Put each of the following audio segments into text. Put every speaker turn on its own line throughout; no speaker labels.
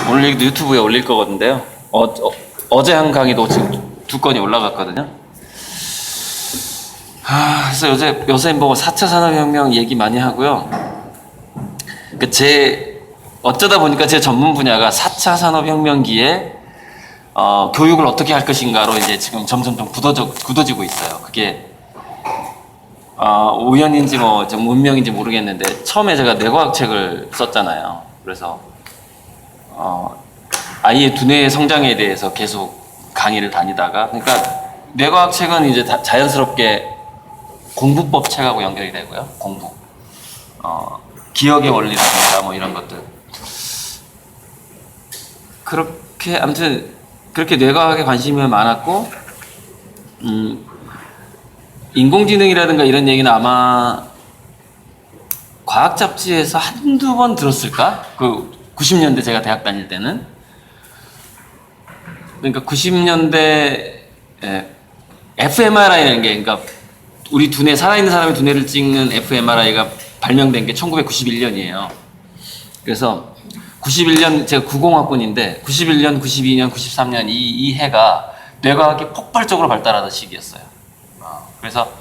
오늘 얘기도 유튜브에 올릴 거거든요. 어제 한 강의도 지금 2건이 올라갔거든요. 그래서 요새 뭐 4차 산업혁명 얘기 많이 하고요. 어쩌다 보니까 제 전문 분야가 4차 산업혁명기에 교육을 어떻게 할 것인가로 이제 지금 점점 좀 굳어지고 있어요. 그게 우연인지 뭐 좀 운명인지 모르겠는데, 처음에 제가 뇌과학 책을 썼잖아요. 그래서 아이의 두뇌의 성장에 대해서 계속 강의를 다니다가, 그러니까 뇌과학 책은 이제 자연스럽게 공부법 책하고 연결이 되고요. 공부, 기억의 원리라든가 뭐 이런 것들. 아무튼 그렇게 뇌과학에 관심이 많았고, 인공지능이라든가 이런 얘기는 아마 과학 잡지에서 한두 번 들었을까? 90년대 제가 대학 다닐 때는. 그러니까 90년대 fMRI라는 게, 그러니까 우리 두뇌, 살아있는 사람의 두뇌를 찍는 fMRI가 발명된 게 1991년이에요. 그래서 91년, 제가 90학번인데 91년, 92년, 93년 이 해가 뇌과학이 폭발적으로 발달하던 시기였어요. 그래서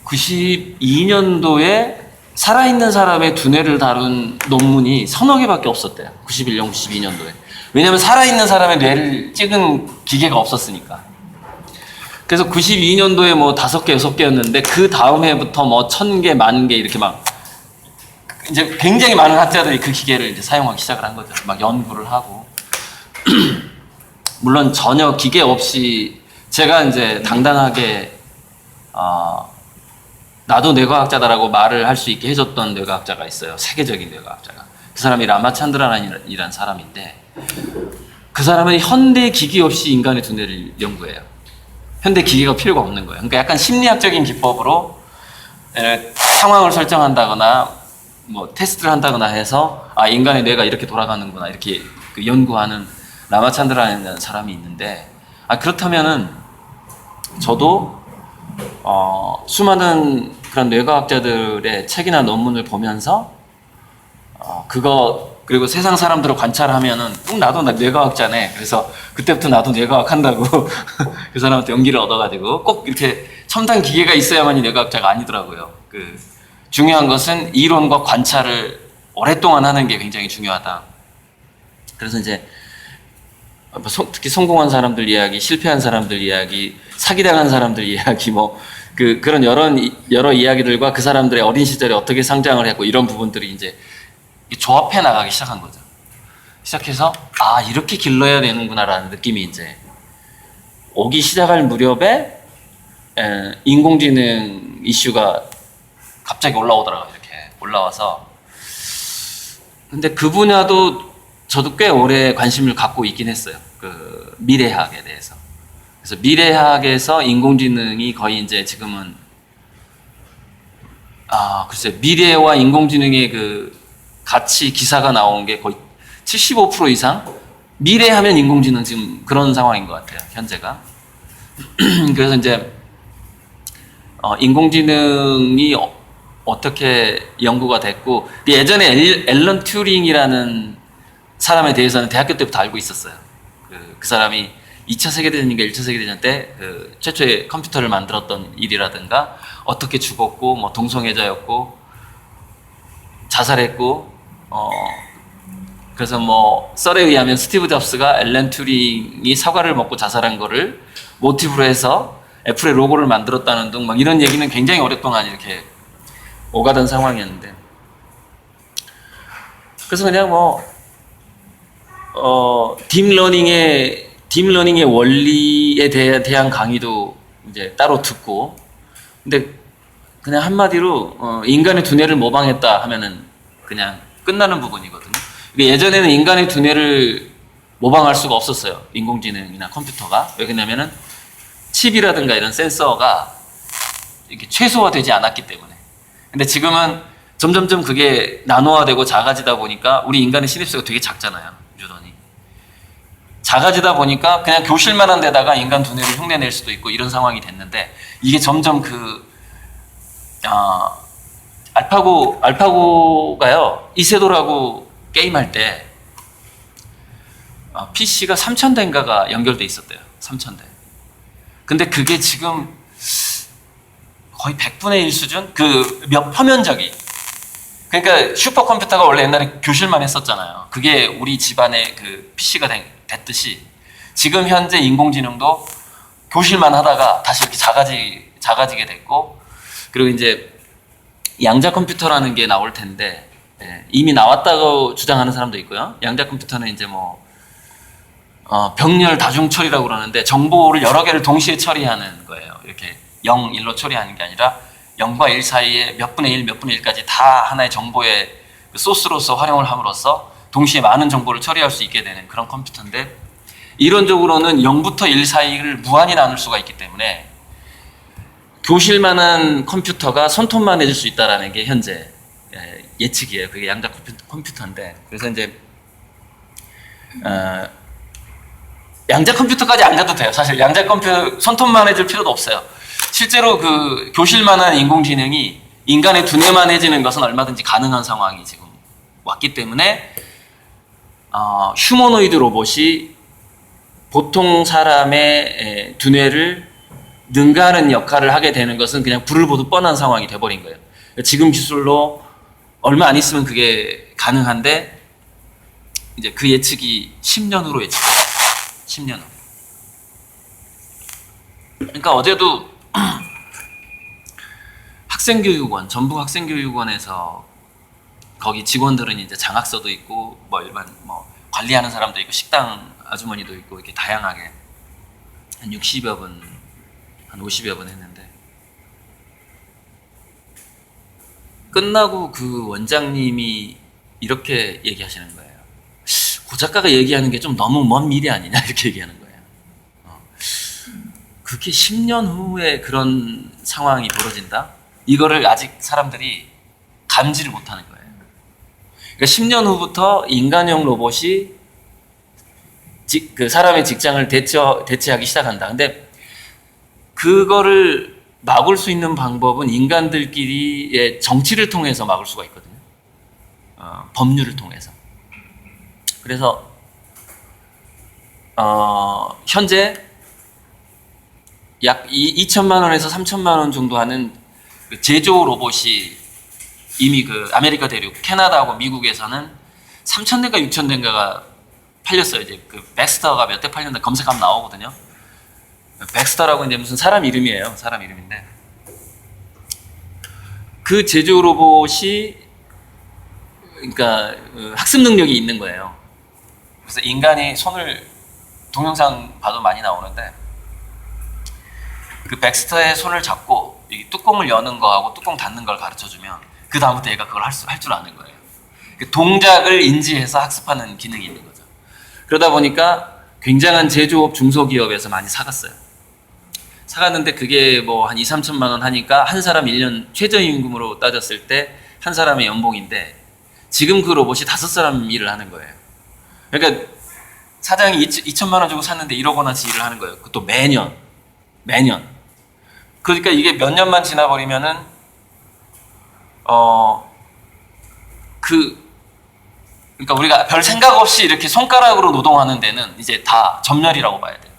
92년도에 살아있는 사람의 두뇌를 다룬 논문이 서너 개밖에 없었대요. 91년, 92년도에. 왜냐면 살아있는 사람의 뇌를 찍은 기계가 없었으니까. 그래서 92년도에 뭐 5개, 6개였는데, 그 다음 해부터 뭐 1000개, 10,000개 이렇게 막, 이제 굉장히 많은 학자들이 그 기계를 이제 사용하기 시작을 한 거죠. 막 연구를 하고. 물론 전혀 기계 없이 제가 이제 당당하게, 나도 뇌과학자다라고 말을 할 수 있게 해줬던 뇌과학자가 있어요. 세계적인 뇌과학자가. 그 사람이 라마찬드란이라는 사람인데, 그 사람은 현대 기기 없이 인간의 두뇌를 연구해요. 현대 기계가 필요가 없는 거예요. 그러니까 약간 심리학적인 기법으로 상황을 설정한다거나 뭐 테스트를 한다거나 해서 인간의 뇌가 이렇게 돌아가는구나, 이렇게 연구하는 라마찬드란이라는 사람이 있는데, 그렇다면은 저도 수많은 그런 뇌과학자들의 책이나 논문을 보면서 그리고 세상 사람들을 관찰하면은 나도 뇌과학자네. 그래서 그때부터 나도 뇌과학 한다고 그 사람한테 용기를 얻어가지고, 꼭 이렇게 첨단 기계가 있어야만이 뇌과학자가 아니더라고요. 중요한 것은 이론과 관찰을 오랫동안 하는 게 굉장히 중요하다. 그래서 이제 특히 성공한 사람들 이야기, 실패한 사람들 이야기, 사기당한 사람들 이야기, 뭐 그런 여러 이야기들과 그 사람들의 어린 시절에 어떻게 성장을 했고, 이런 부분들이 이제 조합해 나가기 시작한 거죠. 시작해서 이렇게 길러야 되는구나라는 느낌이 이제 오기 시작할 무렵에 인공지능 이슈가 갑자기 올라오더라고요. 이렇게 올라와서. 근데 그 분야도 저도 꽤 오래 관심을 갖고 있긴 했어요. 미래학에 대해서. 그래서 미래학에서 인공지능이 거의 이제 지금은 글쎄, 미래와 인공지능의 같이 기사가 나온 게 거의 75% 이상? 미래하면 인공지능, 지금 그런 상황인 것 같아요, 현재가. 그래서 이제 인공지능이 어떻게 연구가 됐고, 예전에 앨런 튜링이라는 사람에 대해서는 대학교 때부터 알고 있었어요. 그 사람이 2차 세계대전인가 1차 세계대전 때 최초의 컴퓨터를 만들었던 일이라든가, 어떻게 죽었고, 뭐 동성애자였고, 자살했고, 그래서 뭐 썰에 의하면 스티브 잡스가 앨런 튜링이 사과를 먹고 자살한 거를 모티브로 해서 애플의 로고를 만들었다는 등 막 이런 얘기는 굉장히 오랫동안 이렇게 오가던 상황이었는데, 그래서 그냥 뭐 딥러닝의 원리에 대한 강의도 이제 따로 듣고, 근데 그냥 한마디로 인간의 두뇌를 모방했다 하면은 그냥 끝나는 부분이거든요. 예전에는 인간의 두뇌를 모방할 수가 없었어요, 인공지능이나 컴퓨터가. 왜 그러냐면은 칩이라든가 이런 센서가 이렇게 최소화되지 않았기 때문에. 근데 지금은 점점점 그게 나노화되고 작아지다 보니까 우리 인간의 신입수가 되게 작잖아요, 유전이. 작아지다 보니까 그냥 교실만한 데다가 인간 두뇌를 흉내낼 수도 있고, 이런 상황이 됐는데, 이게 점점 알파고가요, 이세돌하고 게임할 때 PC가 3,000대인가가 연결돼 있었대요. 3,000대. 근데 그게 지금 거의 100분의 1 수준? 몇 표면적이. 그러니까 슈퍼컴퓨터가 원래 옛날에 교실만 했었잖아요. 그게 우리 집안의 그 PC가 됐듯이 지금 현재 인공지능도 교실만 하다가 다시 이렇게 작아지게 됐고, 그리고 이제 양자 컴퓨터라는 게 나올 텐데, 이미 나왔다고 주장하는 사람도 있고요. 양자 컴퓨터는 이제 병렬 다중 처리라고 그러는데 정보를 여러 개를 동시에 처리하는 거예요. 이렇게 0, 1로 처리하는 게 아니라 0과 1 사이에 몇 분의 1, 몇 분의 1까지 다 하나의 정보의 소스로서 활용을 함으로써 동시에 많은 정보를 처리할 수 있게 되는 그런 컴퓨터인데, 이론적으로는 0부터 1 사이를 무한히 나눌 수가 있기 때문에 교실만한 컴퓨터가 손톱만 해줄 수 있다는 게 현재 예측이에요. 그게 양자 컴퓨터인데, 그래서 이제 양자 컴퓨터까지 안 가도 돼요. 사실 양자 컴퓨터 손톱만 해줄 필요도 없어요. 실제로 그 교실만한 인공지능이 인간의 두뇌만 해지는 것은 얼마든지 가능한 상황이 지금 왔기 때문에 휴머노이드 로봇이 보통 사람의 두뇌를 능가하는 역할을 하게 되는 것은 그냥 불을 보듯 뻔한 상황이 돼버린 거예요. 지금 기술로 얼마 안 있으면 그게 가능한데, 이제 그 예측이 10년 후로 예측돼요. 10년 후. 그러니까 어제도 학생교육원, 전북 학생교육원에서 거기 직원들은 이제 장학서도 있고 일반 관리하는 사람도 있고 식당 아주머니도 있고 이렇게 다양하게 한 60여 분, 한 50여 분 했는데, 끝나고 그 원장님이 이렇게 얘기하시는 거예요. 고 작가가 얘기하는 게 좀 너무 먼 미래 아니냐 이렇게 얘기하는 거예요. 그게 10년 후에 그런 상황이 벌어진다? 이거를 아직 사람들이 감지를 못하는 거예요. 그러니까 10년 후부터 인간형 로봇이 그 사람의 직장을 대체하기 시작한다. 근데 그거를 막을 수 있는 방법은 인간들끼리의 정치를 통해서 막을 수가 있거든요. 법률을 통해서. 그래서 현재 약 2천만 원에서 3천만 원 정도 하는 그 제조 로봇이 이미 그 아메리카 대륙, 캐나다하고 미국에서는 3,000대인가 6,000대인가가 팔렸어요. 이제 그 백스터가 몇 대 팔렸는데 검색하면 나오거든요. 백스터라고 이제 무슨 사람 이름이에요. 사람 이름인데, 그 제조 로봇이 그러니까 학습 능력이 있는 거예요. 그래서 인간이 손을, 동영상 봐도 많이 나오는데, 그 백스터의 손을 잡고 이 뚜껑을 여는 거하고 뚜껑 닫는 걸 가르쳐주면 그 다음부터 얘가 그걸 할 줄 아는 거예요. 그 동작을 인지해서 학습하는 기능이 있는 거죠. 그러다 보니까 굉장한 제조업, 중소기업에서 많이 사갔어요. 사갔는데 그게 한 2, 3천만 원 하니까 한 사람 1년 최저임금으로 따졌을 때 한 사람의 연봉인데, 지금 그 로봇이 5사람 일을 하는 거예요. 그러니까 사장이 2천만 원 주고 샀는데 1억 원어치 일을 하는 거예요. 그것도 매년. 그러니까 이게 몇 년만 지나버리면은 그러니까 우리가 별 생각 없이 이렇게 손가락으로 노동하는 데는 이제 다 전멸이라고 봐야 돼요.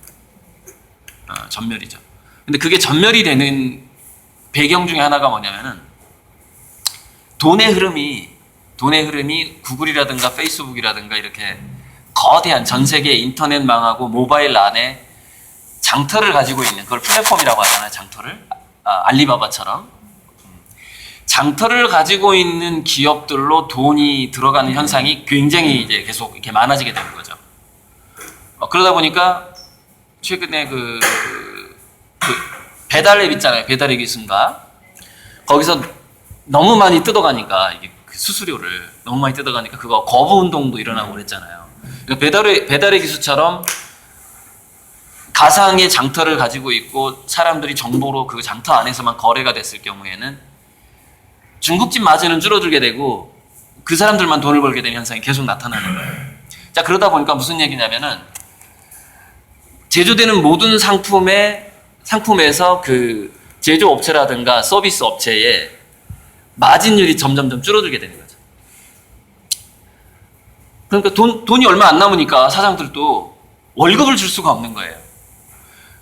전멸이죠. 근데 그게 전멸이 되는 배경 중에 하나가 뭐냐면은 돈의 흐름이 구글이라든가 페이스북이라든가 이렇게 거대한 전 세계 인터넷망하고 모바일 안에 장터를 가지고 있는, 그걸 플랫폼이라고 하잖아요. 장터를. 알리바바처럼. 장터를 가지고 있는 기업들로 돈이 들어가는 현상이 굉장히 이제 계속 이렇게 많아지게 되는 거죠. 그러다 보니까 최근에 그 배달앱 있잖아요. 배달앱 기순가. 거기서 너무 많이 뜯어가니까, 이게 수수료를 너무 많이 뜯어가니까 그거 거부 운동도 일어나고 그랬잖아요. 그러니까 배달의 기수처럼 가상의 장터를 가지고 있고 사람들이 정보로 그 장터 안에서만 거래가 됐을 경우에는 중국집 마진은 줄어들게 되고 그 사람들만 돈을 벌게 되는 현상이 계속 나타나는 거예요. 자, 그러다 보니까 무슨 얘기냐면은 제조되는 모든 상품에서 그 제조업체라든가 서비스 업체의 마진율이 점점점 줄어들게 되는 거죠. 그러니까 돈이 얼마 안 남으니까 사장들도 월급을 줄 수가 없는 거예요.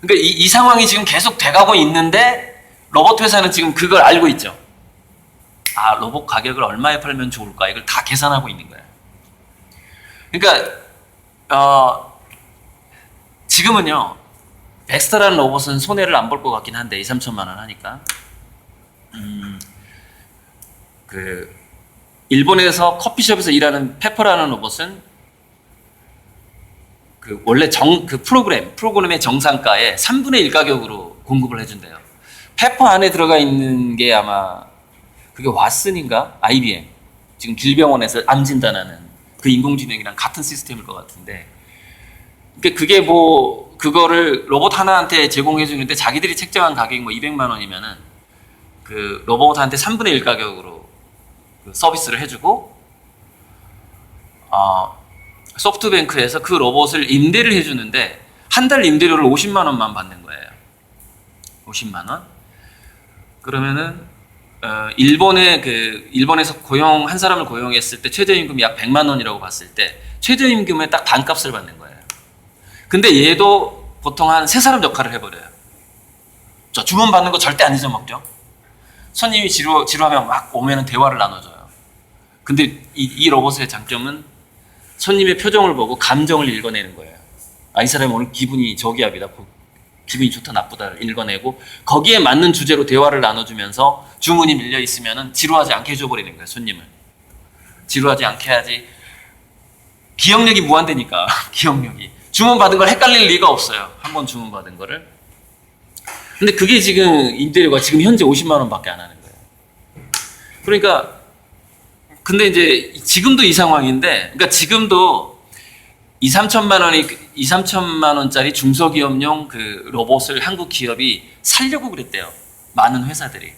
그러니까 이 상황이 지금 계속 돼가고 있는데 로봇 회사는 지금 그걸 알고 있죠. 아, 로봇 가격을 얼마에 팔면 좋을까? 이걸 다 계산하고 있는 거예요. 그러니까 지금은요, 엑스트라는 로봇은 손해를 안 볼 것 같긴 한데 2, 3천만 원 하니까 일본에서 커피숍에서 일하는 페퍼라는 로봇은 원래 프로그램의 정상가의 3분의 1 가격으로 공급을 해준대요. 페퍼 안에 들어가 있는 게 아마 그게 왓슨인가? IBM. 지금 길병원에서 암 진단하는 그 인공지능이랑 같은 시스템일 것 같은데. 그게 그거를 로봇 하나한테 제공해 주는데 자기들이 책정한 가격이 200만 원이면은 그 로봇한테 3분의 1 가격으로 서비스를 해주고, 소프트뱅크에서 그 로봇을 임대를 해주는데 한 달 임대료를 50만 원만 받는 거예요. 50만 원. 그러면은 일본에서 한 사람을 고용했을 때 최저임금이 약 100만 원이라고 봤을 때 최저임금의 딱 반값을 받는 거예요. 근데 얘도 보통 한 3사람 역할을 해버려요. 주문 받는 거 절대 안 잊어먹죠. 손님이 지루하면 막 오면은 대화를 나눠줘요. 근데 이 로봇의 장점은 손님의 표정을 보고 감정을 읽어내는 거예요. 이 사람이 오늘 기분이 저기압이다. 기분이 좋다 나쁘다를 읽어내고 거기에 맞는 주제로 대화를 나눠주면서 주문이 밀려 있으면은 지루하지 않게 해줘버리는 거예요. 손님을. 지루하지 않게 해야지. 기억력이 무한대니까. 기억력이. 주문 받은 걸 헷갈릴 리가 없어요. 한 번 주문 받은 거를. 근데 그게 지금 임대료가 지금 현재 50만 원밖에 안 하는 거예요. 그러니까 근데 이제 지금도 이 상황인데, 그러니까 지금도 2, 3천만 원짜리 중소기업용 그 로봇을 한국 기업이 살려고 그랬대요. 많은 회사들이.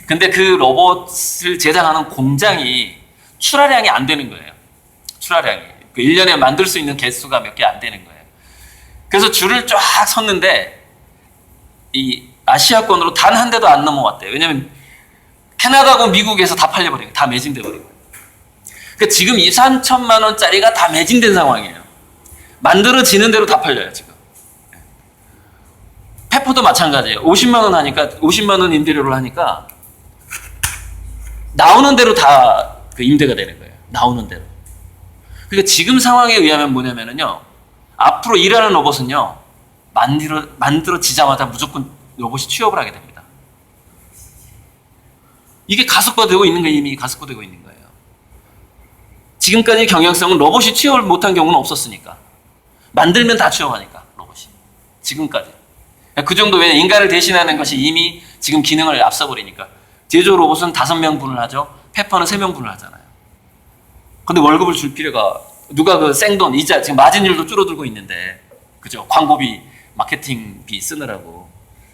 근데 그 로봇을 제작하는 공장이 출하량이 안 되는 거예요. 출하량이. 1년에 만들 수 있는 개수가 몇 개 안 되는 거예요. 그래서 줄을 쫙 섰는데 이 아시아권으로 단 한 대도 안 넘어왔대요. 왜냐면 캐나다하고 미국에서 다 팔려버린 거예요. 다 매진돼 버린 거예요. 그러니까 지금 2, 3천만 원짜리가 다 매진된 상황이에요. 만들어지는 대로 다 팔려요, 지금. 페퍼도 마찬가지예요. 50만 원 하니까, 50만 원 임대료를 하니까, 나오는 대로 다 그 임대가 되는 거예요. 나오는 대로. 그러니까 지금 상황에 의하면 뭐냐면요. 앞으로 일하는 로봇은요, 만들어지자마자 무조건 로봇이 취업을 하게 됩니다. 이게 가속화되고 있는 게 이미 가속화되고 있는 거예요. 지금까지 경영성은 로봇이 취업을 못한 경우는 없었으니까. 만들면 다 취업하니까, 로봇이. 지금까지. 그 정도, 왜냐 인간을 대신하는 것이 이미 지금 기능을 앞서버리니까. 제조 로봇은 5명분을 하죠. 페퍼는 3명분을 하잖아요. 근데 월급을 줄 필요가, 누가 그 생돈, 이자, 지금 마진율도 줄어들고 있는데, 그죠? 광고비, 마케팅비 쓰느라고.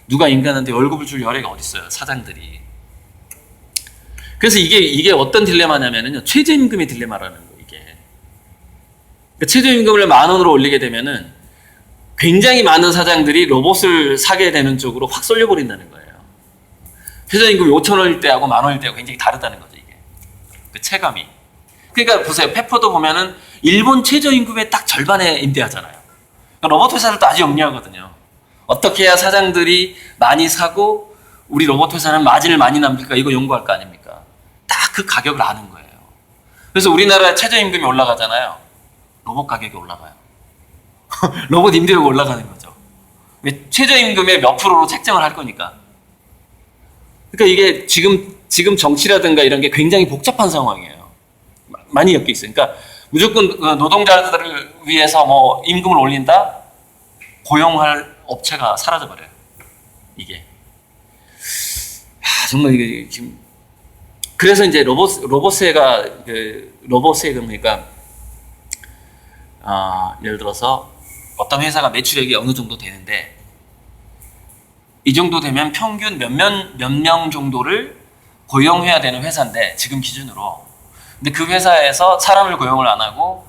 누가 인간한테 월급을 줄 여력이 어딨어요, 사장들이. 그래서 이게 어떤 딜레마냐면요. 최저임금의 딜레마라는 거예요, 이게. 그러니까 최저임금을 10,000원으로 올리게 되면은 굉장히 많은 사장들이 로봇을 사게 되는 쪽으로 확 쏠려버린다는 거예요. 최저임금이 5,000원일 때하고 10,000원일 때하고 굉장히 다르다는 거죠, 이게. 그 체감이. 그러니까 보세요. 페퍼도 보면은 일본 최저임금의 딱 절반에 임대하잖아요. 그러니까 로봇 회사들도 아주 영리하거든요. 어떻게 해야 사장들이 많이 사고 우리 로봇 회사는 마진을 많이 남길까, 이거 연구할 거 아닙니까? 딱 그 가격을 아는 거예요. 그래서 우리나라 최저임금이 올라가잖아요. 로봇 가격이 올라가요. 로봇 임대료가 올라가는 거죠. 왜? 최저임금의 몇 프로로 책정을 할 거니까. 그러니까 이게 지금 정치라든가 이런 게 굉장히 복잡한 상황이에요. 많이 엮여 있어요. 그러니까 무조건 노동자들을 위해서 뭐 임금을 올린다? 고용할 업체가 사라져버려요. 이게. 정말 이게 지금. 그래서 이제 로봇세가, 로봇세금, 그러니까, 예를 들어서 어떤 회사가 매출액이 어느 정도 되는데, 이 정도 되면 평균 몇 명 정도를 고용해야 되는 회사인데, 지금 기준으로. 근데 그 회사에서 사람을 고용을 안 하고,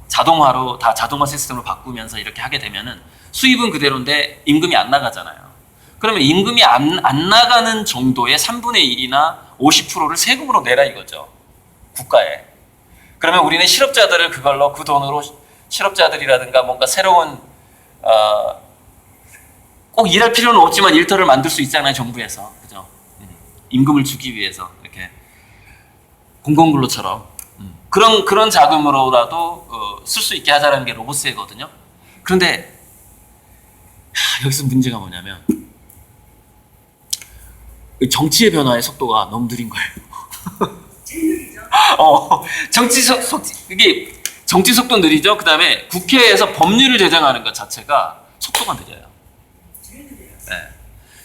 자동화로, 다 자동화 시스템으로 바꾸면서 이렇게 하게 되면은 수입은 그대로인데 임금이 안 나가잖아요. 그러면 임금이 안 나가는 정도의 3분의 1이나 50%를 세금으로 내라 이거죠. 국가에. 그러면 우리는 실업자들을 그걸로 그 돈으로 실업자들이라든가 뭔가 새로운 꼭 일할 필요는 없지만 일터를 만들 수 있잖아요, 정부에서. 그죠? 임금을 주기 위해서 이렇게 공공근로처럼 그런 자금으로라도 쓸 수 있게 하자는 게 로보세거든요. 그런데 여기서 문제가 뭐냐면 정치의 변화의 속도가 너무 느린 거예요. 이게 정치 속도 느리죠. 그 다음에 국회에서 법률을 제정하는 것 자체가 속도가 느려요. 네.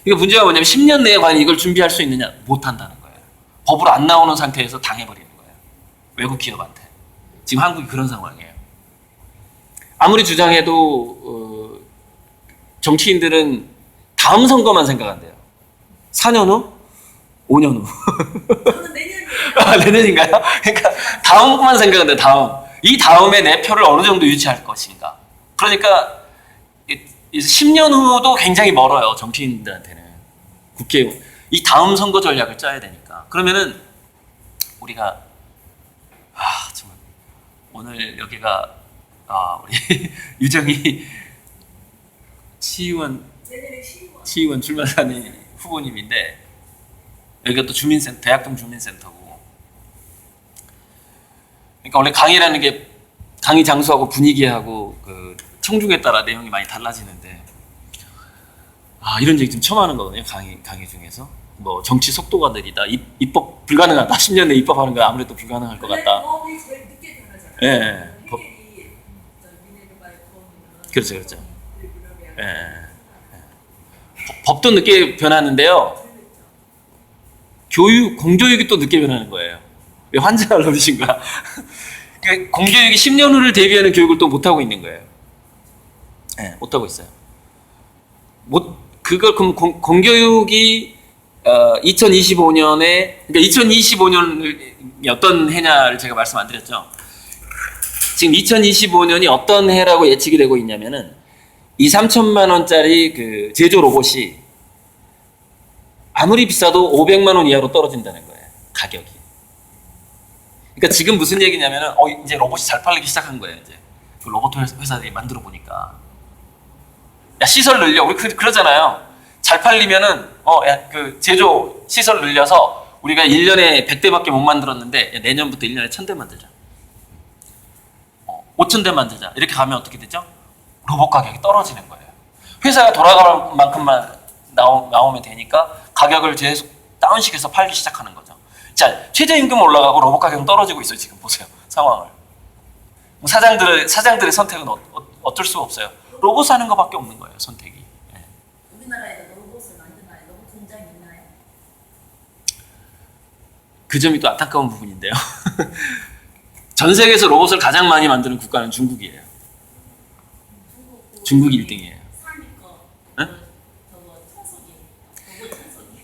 이게 문제가 뭐냐면 10년 내에 과연 이걸 준비할 수 있느냐? 못 한다는 거예요. 법으로 안 나오는 상태에서 당해버리는 거예요. 외국 기업한테. 지금 한국이 그런 상황이에요. 아무리 주장해도 정치인들은 다음 선거만 생각한대요. 4년 후? 5년 후.
저는 내년이에요.
내년인가요? 그러니까 다음만 생각한대요. 이 다음에 내 표를 어느 정도 유지할 것인가. 그러니까 10년 후도 굉장히 멀어요. 정치인들한테는. 국회 이 다음 선거 전략을 짜야 되니까. 그러면은 우리가 정말 오늘 여기가 우리 유정희 시의원 출마단이 후보님인데 여기가 또 대학동 주민센터고. 그러니까 원래 강의라는 게 강의 장소하고 분위기하고 그 청중에 따라 내용이 많이 달라지는데 이런 얘기 좀 처음 하는 거거든요. 강의 중에서 뭐 정치 속도가 느리다, 입법 불가능하다, 10년 내에 입법하는 거 아무래도 불가능할 것 같다.
법이 제일 늦게 변하잖아요.
예.
미네르바의 법이면
그렇죠. 예. 법도 늦게 변하는데요. 공교육이 또 늦게 변하는 거예요. 왜 환장을 노리신 거야? 공교육이 10년 후를 대비하는 교육을 또 못하고 있는 거예요. 네, 못하고 있어요. 그걸 그럼 공교육이 2025년에, 그러니까 2025년이 어떤 해냐를 제가 말씀 안 드렸죠. 지금 2025년이 어떤 해라고 예측이 되고 있냐면은 2-3천만 원짜리 그 제조 로봇이 아무리 비싸도 500만 원 이하로 떨어진다는 거예요. 가격이. 그러니까 지금 무슨 얘기냐면은 이제 로봇이 잘 팔리기 시작한 거예요. 이제 그 로봇 회사들이 만들어 보니까 야 시설 늘려. 우리 그러잖아요. 잘 팔리면은 그 제조 시설 늘려서 우리가 1년에 100대밖에 못 만들었는데 내년부터 1년에 1000대 만들자. 5000대 만들자. 이렇게 가면 어떻게 되죠? 로봇 가격이 떨어지는 거예요. 회사가 돌아갈 만큼만 나오면 되니까 가격을 계속 다운시켜서 팔기 시작하는 거죠. 자, 최저임금 올라가고 로봇 가격은 떨어지고 있어요. 지금 보세요. 상황을. 사장들의 선택은 어쩔 수가 없어요. 로봇 사는 것밖에 없는 거예요. 선택이. 네.
우리나라에도 로봇을 만드나요? 로봇 공장이 있나요?
그 점이 또 안타까운 부분인데요. 전 세계에서 로봇을 가장 많이 만드는 국가는 중국이에요. 중국이 1등이에요.
3위 거.
네?
저거 청소기. 로봇 청소기.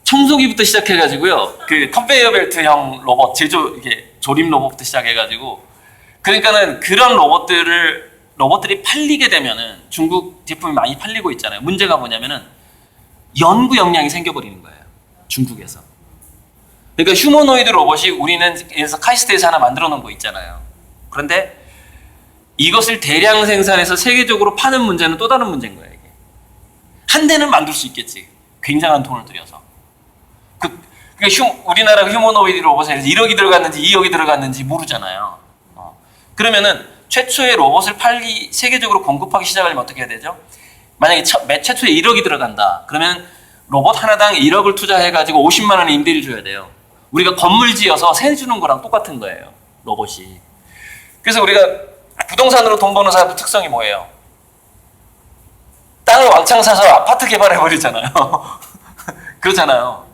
청소기부터 시작해가지고요. 그 컨베이어 벨트형 로봇 이게 조립 로봇부터 시작해가지고 그러니까는 그런 로봇들이 팔리게 되면은 중국 제품이 많이 팔리고 있잖아요. 문제가 뭐냐면은 연구 역량이 생겨버리는 거예요. 중국에서. 그러니까 휴머노이드 로봇이 우리는 그래서 카이스트에서 하나 만들어 놓은 거 있잖아요. 그런데 이것을 대량 생산해서 세계적으로 파는 문제는 또 다른 문제인 거예요. 이게. 한 대는 만들 수 있겠지. 굉장한 돈을 들여서. 그러니까 우리나라 휴머노이드 로봇에 1억이 들어갔는지 2억이 들어갔는지 모르잖아요. 그러면은 최초의 로봇을 세계적으로 공급하기 시작하려면 어떻게 해야 되죠? 만약에 최초에 1억이 들어간다. 그러면 로봇 하나당 1억을 투자해가지고 50만 원의 임대를 줘야 돼요. 우리가 건물 지어서 세 주는 거랑 똑같은 거예요. 로봇이. 그래서 우리가 부동산으로 돈 버는 사람 특성이 뭐예요? 땅을 왕창 사서 아파트 개발해버리잖아요. 그렇잖아요.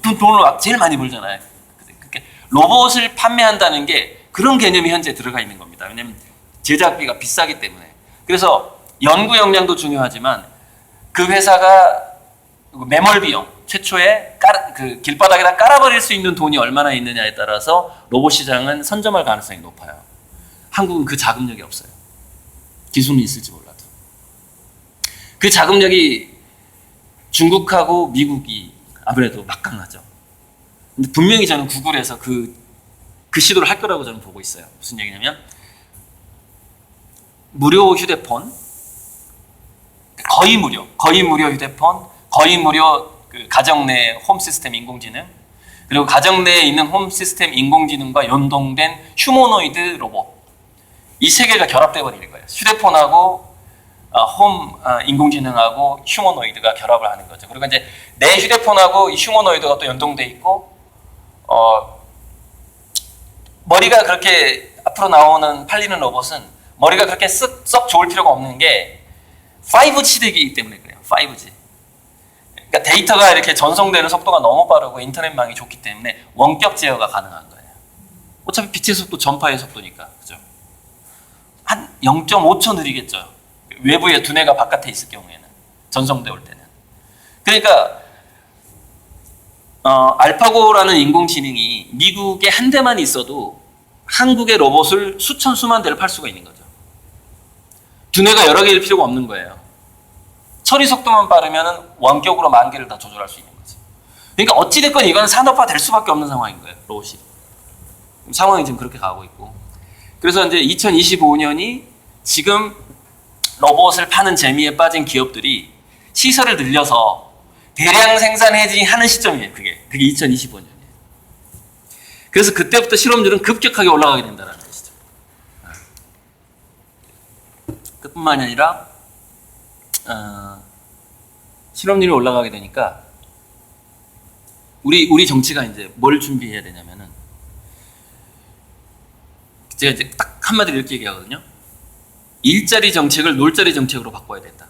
그 돈을 제일 많이 벌잖아요. 로봇을 판매한다는 게 그런 개념이 현재 들어가 있는 겁니다. 왜냐하면 제작비가 비싸기 때문에. 그래서 연구 역량도 중요하지만 그 회사가 매몰 비용, 최초에 그 길바닥에다 깔아버릴 수 있는 돈이 얼마나 있느냐에 따라서 로봇 시장은 선점할 가능성이 높아요. 한국은 그 자금력이 없어요. 기술은 있을지 몰라도. 그 자금력이 중국하고 미국이 아무래도 막강하죠. 근데 분명히 저는 구글에서 그 그 시도를 할 거라고 저는 보고 있어요. 무슨 얘기냐면 무료 휴대폰, 거의 무료 휴대폰, 거의 무료 그 가정 내 홈 시스템 인공지능, 그리고 가정 내에 있는 홈 시스템 인공지능과 연동된 휴머노이드 로봇, 이 세 개가 결합돼 버리는 거예요. 휴대폰하고 홈 인공지능하고 휴머노이드가 결합을 하는 거죠. 그리고 이제 내 휴대폰하고 이 휴머노이드가 또 연동돼 있고, 머리가 그렇게 앞으로 나오는 팔리는 로봇은 머리가 그렇게 썩 좋을 필요가 없는 게 5G 시대이기 때문에 그래요. 5G. 그러니까 데이터가 이렇게 전송되는 속도가 너무 빠르고 인터넷망이 좋기 때문에 원격 제어가 가능한 거예요. 어차피 빛의 속도 전파의 속도니까, 그죠? 한 0.5초 느리겠죠. 외부에 두뇌가 바깥에 있을 경우에는, 전송돼 올 때는. 그러니까 알파고라는 인공지능이 미국에 한 대만 있어도 한국의 로봇을 수천 수만 대를 팔 수가 있는 거죠. 두뇌가 여러 개일 필요가 없는 거예요. 처리 속도만 빠르면 원격으로 만 개를 다 조절할 수 있는 거죠. 그러니까 어찌됐건 이건 산업화 될 수밖에 없는 상황인 거예요. 로봇이. 상황이 지금 그렇게 가고 있고. 그래서 이제 2025년이 지금 로봇을 파는 재미에 빠진 기업들이 시설을 늘려서 대량 생산하는 시점이에요. 그게 2025년이에요. 그래서 그때부터 실업률은 급격하게 올라가게 된다는 것이죠. 그뿐만이 아니라 실업률이 올라가게 되니까 우리 정치가 이제 뭘 준비해야 되냐면은, 제가 이제 딱 한마디로 이렇게 얘기하거든요. 일자리 정책을 놀자리 정책으로 바꿔야 된다.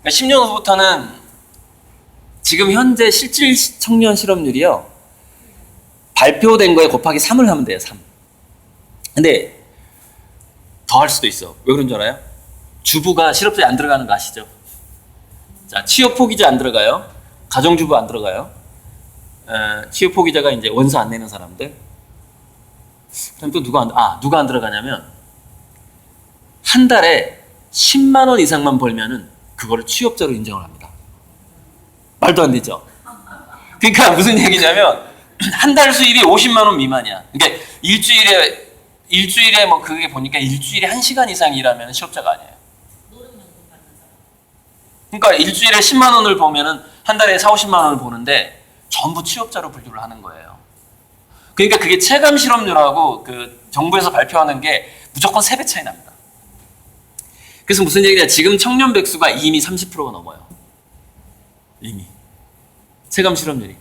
그러니까 10년 후부터는 지금 현재 실질 청년 실업률이요, 발표된 거에 곱하기 3을 하면 돼요. 3. 근데 더 할 수도 있어. 왜 그런 줄 알아요? 주부가 실업자에 안 들어가는 거 아시죠? 자, 취업 포기자 안 들어가요. 가정주부 안 들어가요. 취업 포기자가 이제 원서 안 내는 사람들. 그럼 또 누가 안 들어가냐면, 한 달에 10만 원 이상만 벌면은 그거를 취업자로 인정을 합니다. 말도 안 되죠? 그러니까 무슨 얘기냐면, 한 달 수입이 50만 원 미만이야. 그러니까 일주일에 뭐 그게 보니까 일주일에 1시간 이상 일하면 취업자가 아니에요.
노령연금 받는 사람.
그러니까 일주일에 10만 원을 보면은 한 달에 4, 50만 원을 보는데 전부 취업자로 분류를 하는 거예요. 그러니까 그게 체감 실업률하고 그 정부에서 발표하는 게 무조건 3배 차이 납니다. 그래서 무슨 얘기냐, 지금 청년 백수가 이미 30%가 넘어요. 이미. 체감 실업률이.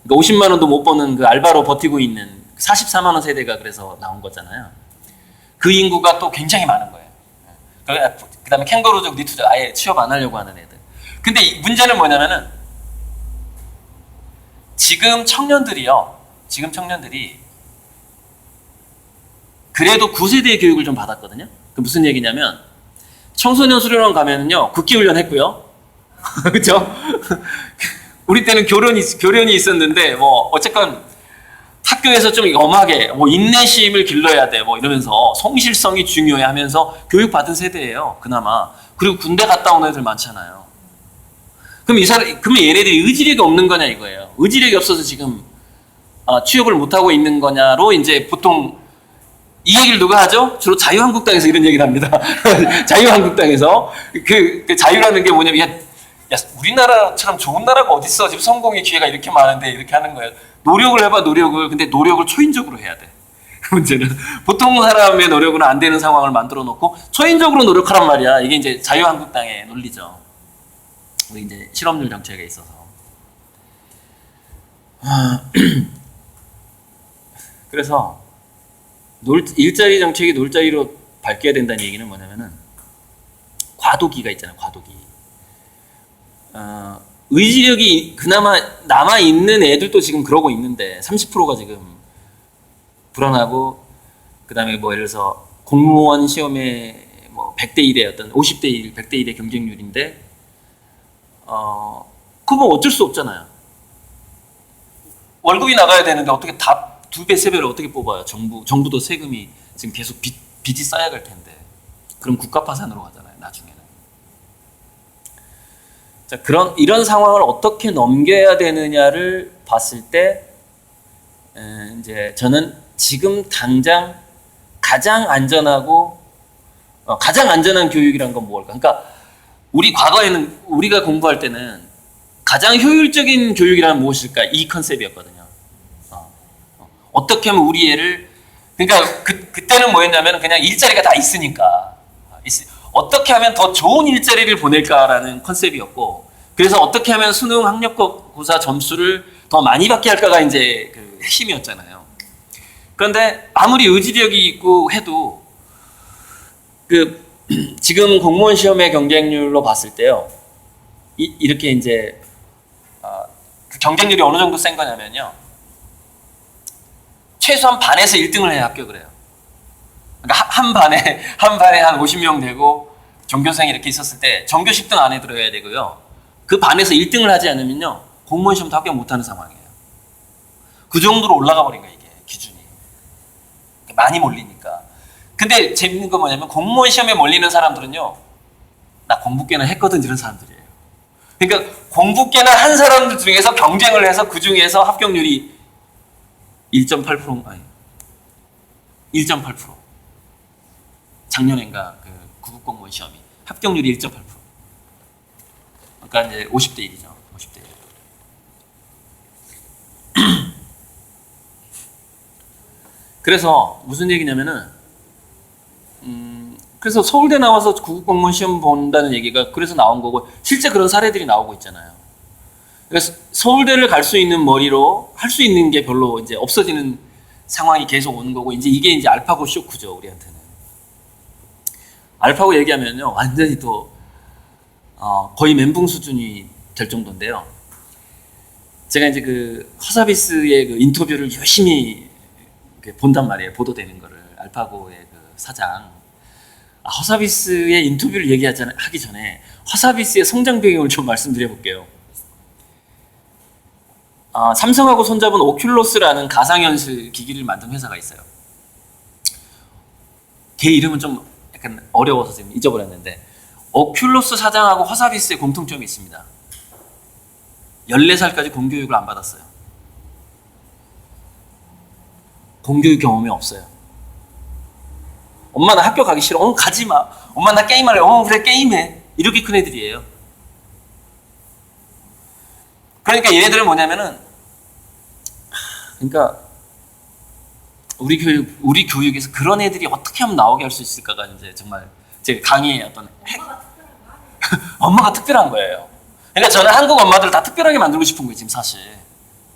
그러니까 50만 원도 못 버는 그 알바로 버티고 있는 44만 원 세대가 그래서 나온 거잖아요. 그 인구가 또 굉장히 많은 거예요. 그 다음에 캥거루족, 니투족 아예 취업 안 하려고 하는 애들. 근데 문제는 뭐냐면은, 지금 청년들이 그래도 9세대 교육을 좀 받았거든요. 그 무슨 얘기냐면, 청소년 수련원 가면은요, 국기훈련 했고요. 그쵸? 우리 때는 교련이 있었는데, 뭐, 어쨌건, 학교에서 좀 엄하게, 뭐, 인내심을 길러야 돼, 뭐, 이러면서, 성실성이 중요해 하면서 교육받은 세대예요, 그나마. 그리고 군대 갔다 온 애들 많잖아요. 그럼 얘네들이 의지력이 없는 거냐, 이거예요. 의지력이 없어서 지금, 취업을 못하고 있는 거냐로, 이제 보통, 이 얘기를 누가 하죠? 주로 자유한국당에서 이런 얘기를 합니다. 자유한국당에서. 그 자유라는 게 뭐냐면, 야, 우리나라처럼 좋은 나라가 어딨어? 지금 성공의 기회가 이렇게 많은데, 이렇게 하는 거예요. 노력을 해봐, 노력을. 근데 노력을 초인적으로 해야 돼. 문제는. 보통 사람의 노력은 안 되는 상황을 만들어 놓고, 초인적으로 노력하란 말이야. 이게 이제 자유한국당의 논리죠. 우리 이제 실업률 정책에 있어서. 그래서, 일자리 정책이 놀자리로 바뀌어야 된다는 얘기는 뭐냐면은, 과도기가 있잖아요, 과도기. 의지력이 그나마 남아있는 애들도 지금 그러고 있는데 30%가 지금 불안하고, 그 다음에 뭐 예를 들어서 공무원 시험에 뭐 100대 1의 어떤 50대 1, 100대 1의 경쟁률인데, 그거 어쩔 수 없잖아요. 월급이 나가야 되는데 어떻게 다 2배, 3배를 어떻게 뽑아요? 정부도 세금이 지금 계속 빚이 쌓여갈 텐데. 그럼 국가 파산으로 가잖아요, 나중에는. 자, 이런 상황을 어떻게 넘겨야 되느냐를 봤을 때, 이제 저는 지금 당장 가장 안전하고 가장 안전한 교육이란 건 뭘까? 그러니까 우리 과거에는 우리가 공부할 때는 가장 효율적인 교육이란 무엇일까? 이 컨셉이었거든요. 어떻게 하면 우리 애를 그러니까 그때는 뭐였냐면 그냥 일자리가 다 있으니까 어떻게 하면 더 좋은 일자리를 보낼까라는 컨셉이었고 그래서 어떻게 하면 수능 학력고사 점수를 더 많이 받게 할까가 이제 그 핵심이었잖아요. 그런데 아무리 의지력이 있고 해도 그 지금 공무원 시험의 경쟁률로 봤을 때요. 이렇게 이제 그 경쟁률이 어느 정도 센 거냐면요. 최소한 반에서 1등을 해야 합격을 해요. 그러니까 한 반에 한 50명 되고 전교생이 이렇게 있었을 때 전교 10등 안에 들어야 되고요. 그 반에서 1등을 하지 않으면요. 공무원 시험도 합격 못 하는 상황이에요. 그 정도로 올라가 버린 거예요, 이게 기준이. 많이 몰리니까. 근데 재밌는 건 뭐냐면 공무원 시험에 몰리는 사람들은요. 나 공부 꽤나 했거든 이런 사람들이에요. 그러니까 공부 꽤나 한 사람들 중에서 경쟁을 해서 그 중에서 합격률이 1.8% 아니 1.8% 작년인가 그 구급공무원 시험이 합격률이 1.8%. 그러니까 이제 50대 1이죠. 50대 1. 그래서 무슨 얘기냐면은 그래서 서울대 나와서 구급공무원 시험 본다는 얘기가 그래서 나온 거고 실제 그런 사례들이 나오고 있잖아요. 그래서 서울대를 갈 수 있는 머리로 할 수 있는 게 별로 이제 없어지는 상황이 계속 오는 거고 이제 이게 이제 알파고 쇼크죠 우리한테는. 알파고 얘기하면요 완전히 또 거의 멘붕 수준이 될 정도인데요. 제가 이제 그 허사비스의 그 인터뷰를 열심히 본단 말이에요. 보도되는 거를 알파고의 그 사장. 허사비스의 인터뷰를 하기 전에 허사비스의 성장 배경을 좀 말씀드려 볼게요. 삼성하고 손잡은 오큘러스라는 가상현실 기기를 만든 회사가 있어요. 걔 이름은 좀 약간 어려워서 지금 잊어버렸는데 오큘러스 사장하고 허사비스의 공통점이 있습니다. 14살까지 공교육을 안 받았어요. 공교육 경험이 없어요. 엄마 나 학교 가기 싫어. 가지 마. 엄마 나 게임할래. 그래 게임해. 이렇게 큰 애들이에요. 그러니까 얘네들은 뭐냐면은 그러니까 우리 교육에서 그런 애들이 어떻게 하면 나오게 할 수 있을까가 이제 정말 제 강의의 어떤 엄마가 특별한 거예요. 그러니까 저는 한국 엄마들 다 특별하게 만들고 싶은 거예요 지금 사실.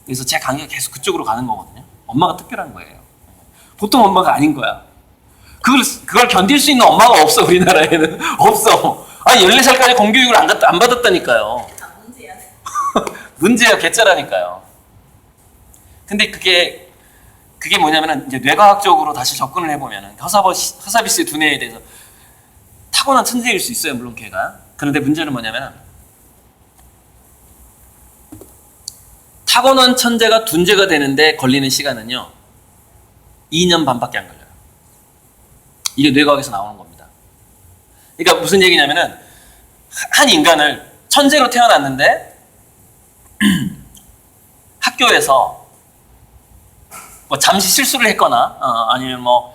그래서 제 강의가 계속 그쪽으로 가는 거거든요. 엄마가 특별한 거예요. 보통 엄마가 아닌 거야. 그걸 견딜 수 있는 엄마가 없어 우리나라에는. 없어. 아니 14살까지 공교육을 안 받았다니까요.
문제야.
문제야 개짜라니까요. 근데 그게 뭐냐면은 이제 뇌과학적으로 다시 접근을 해보면은 허사비스의 두뇌에 대해서 타고난 천재일 수 있어요 물론 걔가. 그런데 문제는 뭐냐면은 타고난 천재가 둔재가 되는데 걸리는 시간은요 2년 반밖에 안 걸려요. 이게 뇌과학에서 나오는 겁니다. 그러니까 무슨 얘기냐면은 한 인간을 천재로 태어났는데 학교에서 뭐 잠시 실수를 했거나 아니면 뭐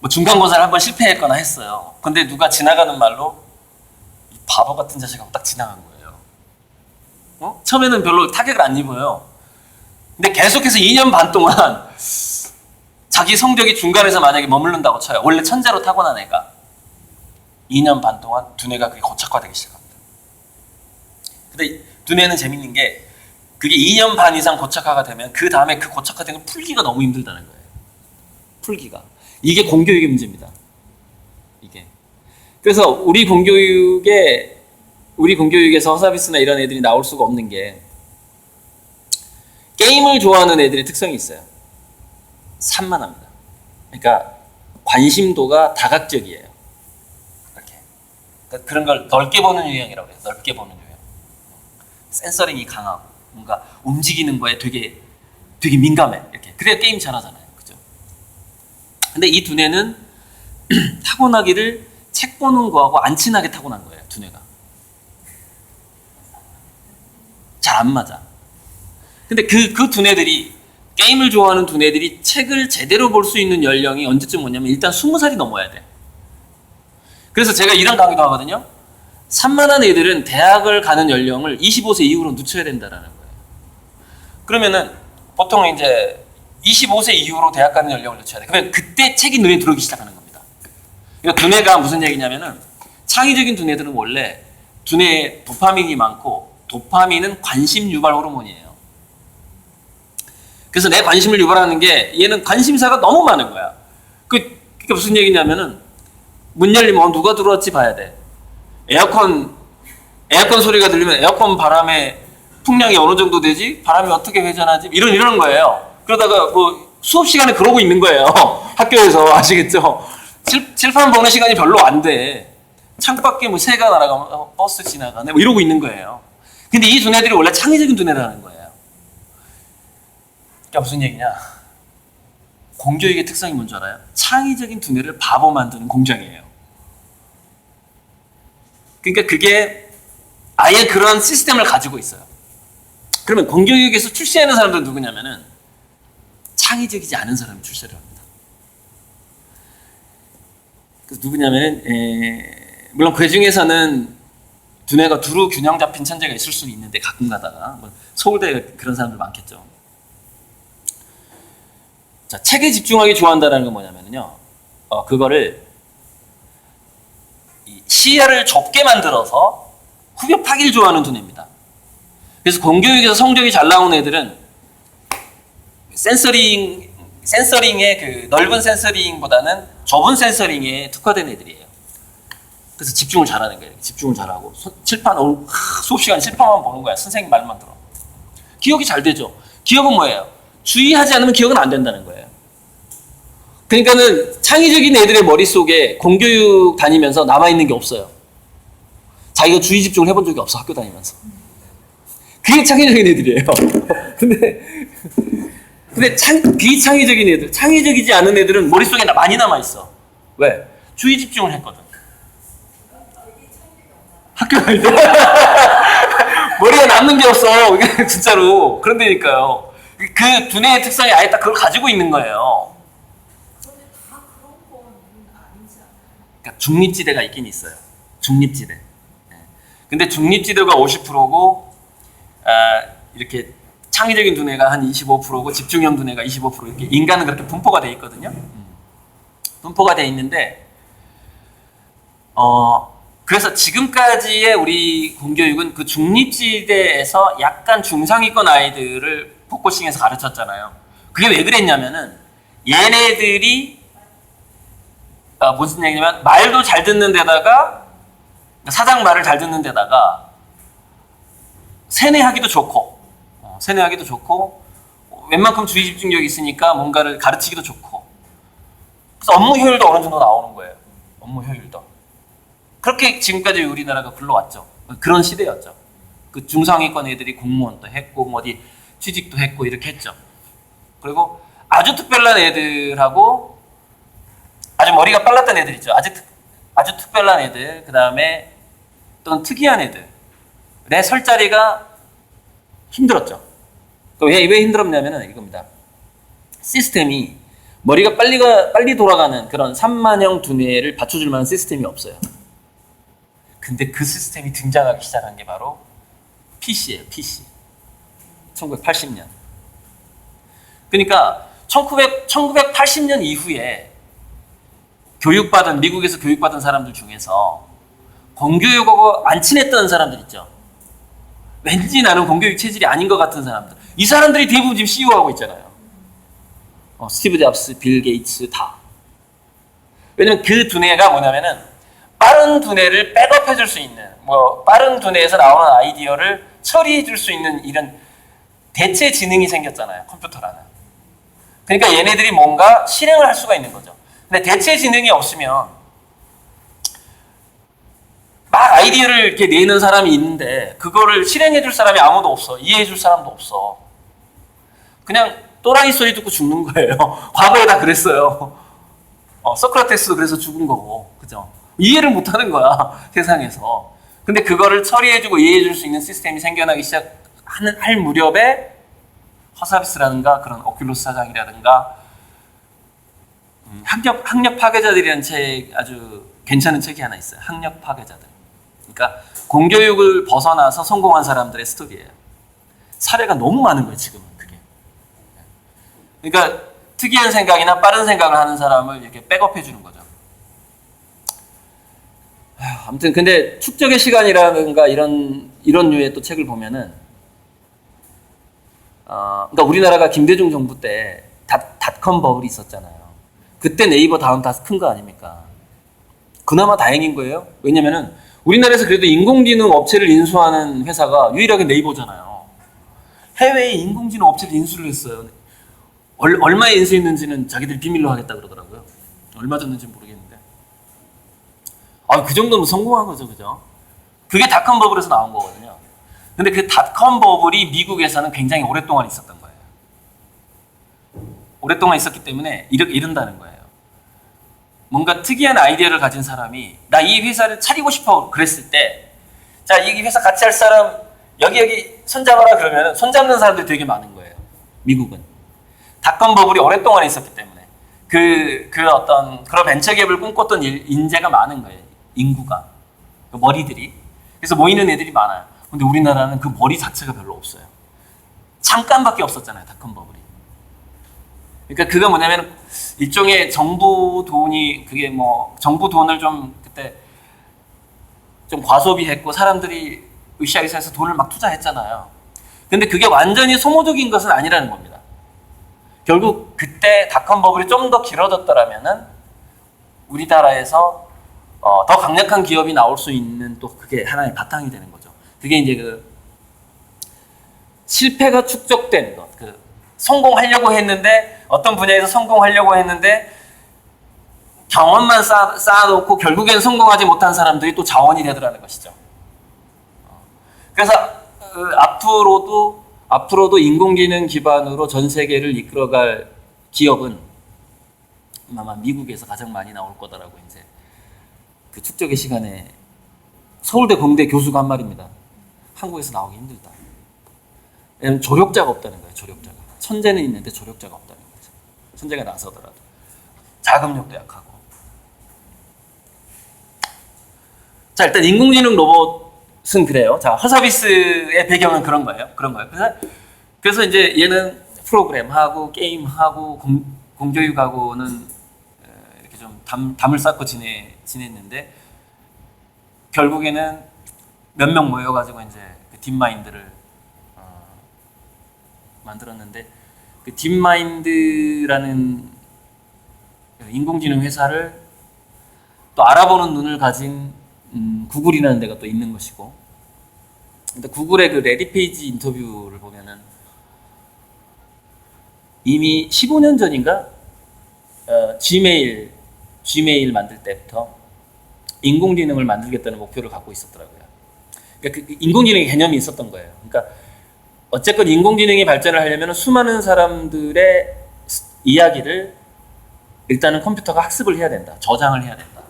중간고사를 한번 실패했거나 했어요. 근데 누가 지나가는 말로 이 바보 같은 자식하고 딱 지나간 거예요. 처음에는 별로 타격을 안 입어요. 근데 계속해서 2년 반 동안 자기 성적이 중간에서 만약에 머무른다고 쳐요. 원래 천재로 타고난 애가 2년 반 동안 두뇌가 그게 고착화되기 시작합니다. 근데 두뇌는 재밌는 게 그게 2년 반 이상 고착화가 되면 그 다음에 그 고착화된 걸 풀기가 너무 힘들다는 거예요. 풀기가. 이게 공교육의 문제입니다. 이게. 그래서 우리 공교육에서 허사비스나 이런 애들이 나올 수가 없는 게 게임을 좋아하는 애들의 특성이 있어요. 산만합니다. 그러니까 관심도가 다각적이에요. 이렇게. 그러니까 그런 걸 넓게 보는 유형이라고 해요. 넓게 보는 유형. 센서링이 강하고 뭔가 움직이는 거에 되게 민감해. 이렇게. 그래야 게임 잘하잖아요. 그죠? 근데 이 두뇌는 타고나기를 책 보는 거하고 안 친하게 타고난 거예요. 두뇌가. 잘 안 맞아. 근데 그 두뇌들이 게임을 좋아하는 두뇌들이 책을 제대로 볼 수 있는 연령이 언제쯤 오냐면 일단 20살이 넘어야 돼. 그래서 제가 이런 강의도 하거든요. 산만한 애들은 대학을 가는 연령을 25세 이후로 늦춰야 된다라는 거예요. 그러면은 보통 이제 25세 이후로 대학 가는 연령을 늦춰야 돼. 그러면 그때 책이 눈에 들어오기 시작하는 겁니다. 그러니까 두뇌가 무슨 얘기냐면은 창의적인 두뇌들은 원래 두뇌에 도파민이 많고 도파민은 관심 유발 호르몬이에요. 그래서 내 관심을 유발하는 게 얘는 관심사가 너무 많은 거야. 그게 무슨 얘기냐면은 문 열리면 누가 들어왔지 봐야 돼. 에어컨 소리가 들리면 에어컨 바람의 풍량이 어느 정도 되지? 바람이 어떻게 회전하지? 이러는 거예요. 그러다가 뭐 수업 시간에 그러고 있는 거예요. 학교에서 아시겠죠? 칠판 보는 시간이 별로 안 돼. 창밖에 뭐 새가 날아가면 버스 지나가네 뭐 이러고 있는 거예요. 근데 이 두뇌들이 원래 창의적인 두뇌라는 거예요. 그러니까 무슨 얘기냐? 공교육의 특성이 뭔지 알아요? 창의적인 두뇌를 바보 만드는 공장이에요. 그러니까 그게 아예 그런 시스템을 가지고 있어요. 그러면 공교육에서 출세하는 사람들은 누구냐면은 창의적이지 않은 사람이 출세를 합니다. 그래서 누구냐면은 물론 그 중에서는 두뇌가 두루 균형 잡힌 천재가 있을 수는 있는데 가끔 가다가 뭐 서울대에 그런 사람들 많겠죠. 자, 책에 집중하기 좋아한다는 건 뭐냐면요. 그거를 시야를 좁게 만들어서 후벼파기를 좋아하는 두뇌입니다. 그래서 공교육에서 성적이 잘 나온 애들은 센서링의 그 넓은 센서링보다는 좁은 센서링에 특화된 애들이에요. 그래서 집중을 잘하는 거예요. 집중을 잘하고 수업 시간 칠판만 보는 거야. 선생님 말만 들어. 기억이 잘 되죠. 기억은 뭐예요? 주의하지 않으면 기억은 안 된다는 거예요. 그러니까는 창의적인 애들의 머릿속에 공교육 다니면서 남아있는 게 없어요. 자기가 주의 집중을 해본 적이 없어, 학교 다니면서. 그게 창의적인 애들이에요. 근데 비창의적인 애들, 창의적이지 않은 애들은 머릿속에 많이 남아있어. 왜? 주의 집중을 했거든. 학교 다닐 때. 머리에 남는 게 없어. 진짜로. 그런데니까요. 그 두뇌의 특성이 아예 딱 그걸 가지고 있는 거예요. 그러니까 중립지대가 있긴 있어요. 중립지대. 네. 근데 중립지대가 50%고 이렇게 창의적인 두뇌가 한 25%고 집중형 두뇌가 25% 이렇게 인간은 그렇게 분포가 돼 있거든요. 분포가 돼 있는데 그래서 지금까지의 우리 공교육은 그 중립지대에서 약간 중상위권 아이들을 포커싱해서 가르쳤잖아요. 그게 왜 그랬냐면은 얘네들이 무슨 얘기냐면 말도 잘 듣는 데다가 사장 말을 잘 듣는 데다가 세뇌하기도 좋고 웬만큼 주의 집중력이 있으니까 뭔가를 가르치기도 좋고 그래서 업무 효율도 어느 정도 나오는 거예요. 업무 효율도. 그렇게 지금까지 우리나라가 굴러왔죠. 그런 시대였죠. 그 중상위권 애들이 공무원도 했고 뭐 어디 취직도 했고 이렇게 했죠. 그리고 아주 특별한 애들하고 아주 머리가 빨랐던 애들 있죠. 아주 특별한 애들, 그 다음에 또는 특이한 애들의 설 자리가 힘들었죠. 왜 힘들었냐면은 이겁니다. 시스템이 머리가 빨리 돌아가는 그런 산만형 두뇌를 받쳐줄 만한 시스템이 없어요. 근데 그 시스템이 등장하기 시작한 게 바로 PC예요. PC. 1980년. 그러니까 1980년 이후에 미국에서 교육받은 사람들 중에서 공교육하고 안 친했던 사람들 있죠. 왠지 나는 공교육 체질이 아닌 것 같은 사람들. 이 사람들이 대부분 지금 CEO하고 있잖아요. 스티브 잡스, 빌 게이츠 다. 왜냐면 그 두뇌가 뭐냐면은 빠른 두뇌를 백업해 줄 수 있는 빠른 두뇌에서 나오는 아이디어를 처리해 줄 수 있는 이런 대체 지능이 생겼잖아요. 컴퓨터라는. 그러니까 얘네들이 뭔가 실행을 할 수가 있는 거죠. 근데 대체 지능이 없으면 막 아이디어를 이렇게 내는 사람이 있는데 그거를 실행해 줄 사람이 아무도 없어. 이해해 줄 사람도 없어. 그냥 또라이 소리 듣고 죽는 거예요. 과거에 다 그랬어요. 소크라테스도 그래서 죽은 거고. 그죠? 이해를 못 하는 거야. 세상에서. 근데 그거를 처리해 주고 이해해 줄 수 있는 시스템이 생겨나기 시작할 무렵에 허사비스라든가 그런 오큘러스 사장이라든가 학력 파괴자들이라는 책 아주 괜찮은 책이 하나 있어요. 학력 파괴자들. 그러니까 공교육을 벗어나서 성공한 사람들의 스토리예요. 사례가 너무 많은 거예요, 지금은 그게. 그러니까 특이한 생각이나 빠른 생각을 하는 사람을 이렇게 백업해 주는 거죠. 아무튼 근데 축적의 시간이라든가 이런 류의 또 책을 보면은 그러니까 우리나라가 김대중 정부 때 닷컴 버블이 있었잖아요. 그때 네이버 다음 다 큰 거 아닙니까? 그나마 다행인 거예요. 왜냐면은 우리나라에서 그래도 인공지능 업체를 인수하는 회사가 유일하게 네이버잖아요. 해외에 인공지능 업체를 인수를 했어요. 얼마에 인수했는지는 자기들이 비밀로 하겠다 그러더라고요. 얼마 줬는지 모르겠는데. 그 정도면 성공한 거죠, 그죠? 그게 닷컴 버블에서 나온 거거든요. 근데 그 닷컴 버블이 미국에서는 굉장히 오랫동안 있었던 거예요. 오랫동안 있었기 때문에 이른다는 거예요. 뭔가 특이한 아이디어를 가진 사람이 나 이 회사를 차리고 싶어 그랬을 때, 자, 이 회사 같이 할 사람 여기 손잡아라 그러면 손잡는 사람들이 되게 많은 거예요. 미국은. 닷컴 버블이 오랫동안 있었기 때문에 어떤 그런 벤처기업을 꿈꿨던 인재가 많은 거예요. 인구가. 그 머리들이. 그래서 모이는 애들이 많아요. 근데 우리나라는 그 머리 자체가 별로 없어요. 잠깐밖에 없었잖아요, 닷컴 버블이. 그러니까 그가 뭐냐면 일종의 정부 돈이 그게 뭐 정부 돈을 좀 그때 좀 과소비했고 사람들이 으쌰으쌰해서 돈을 막 투자했잖아요. 근데 그게 완전히 소모적인 것은 아니라는 겁니다. 결국 그때 닷컴 버블이 좀 더 길어졌더라면은 우리나라에서 더 강력한 기업이 나올 수 있는 또 그게 하나의 바탕이 되는 거죠. 그게 이제 그 실패가 축적된 것, 성공하려고 했는데 어떤 분야에서 성공하려고 했는데 경험만 쌓아놓고 결국엔 성공하지 못한 사람들이 또 자원이 되더라는 것이죠. 그래서 앞으로도 인공지능 기반으로 전 세계를 이끌어갈 기업은 아마 미국에서 가장 많이 나올 거다라고 이제 그 축적의 시간에 서울대 공대 교수가 한 말입니다. 한국에서 나오기 힘들다. 왜냐면 조력자가 없다는 거예요. 조력자가. 천재는 있는데 조력자가 없다는 거죠. 천재가 나서더라도 자금력도 약하고. 자, 일단 인공지능 로봇은 그래요. 자, 허서비스의 배경은 그런 거예요. 그래서 이제 얘는 프로그램하고 게임하고 공교육하고는 이렇게 좀 담을 쌓고 지냈는데 결국에는 몇 명 모여가지고 이제 그 딥마인드를 만들었는데 그 딥마인드라는 인공지능 회사를 또 알아보는 눈을 가진 구글이라는 데가 또 있는 것이고, 근데 구글의 그 레디 페이지 인터뷰를 보면은 이미 15년 전인가 지메일 만들 때부터 인공지능을 만들겠다는 목표를 갖고 있었더라고요. 그러니까 그 인공지능의 개념이 있었던 거예요. 그러니까 어쨌건 인공지능이 발전을 하려면 수많은 사람들의 이야기를 일단은 컴퓨터가 학습을 해야 된다. 저장을 해야 된다.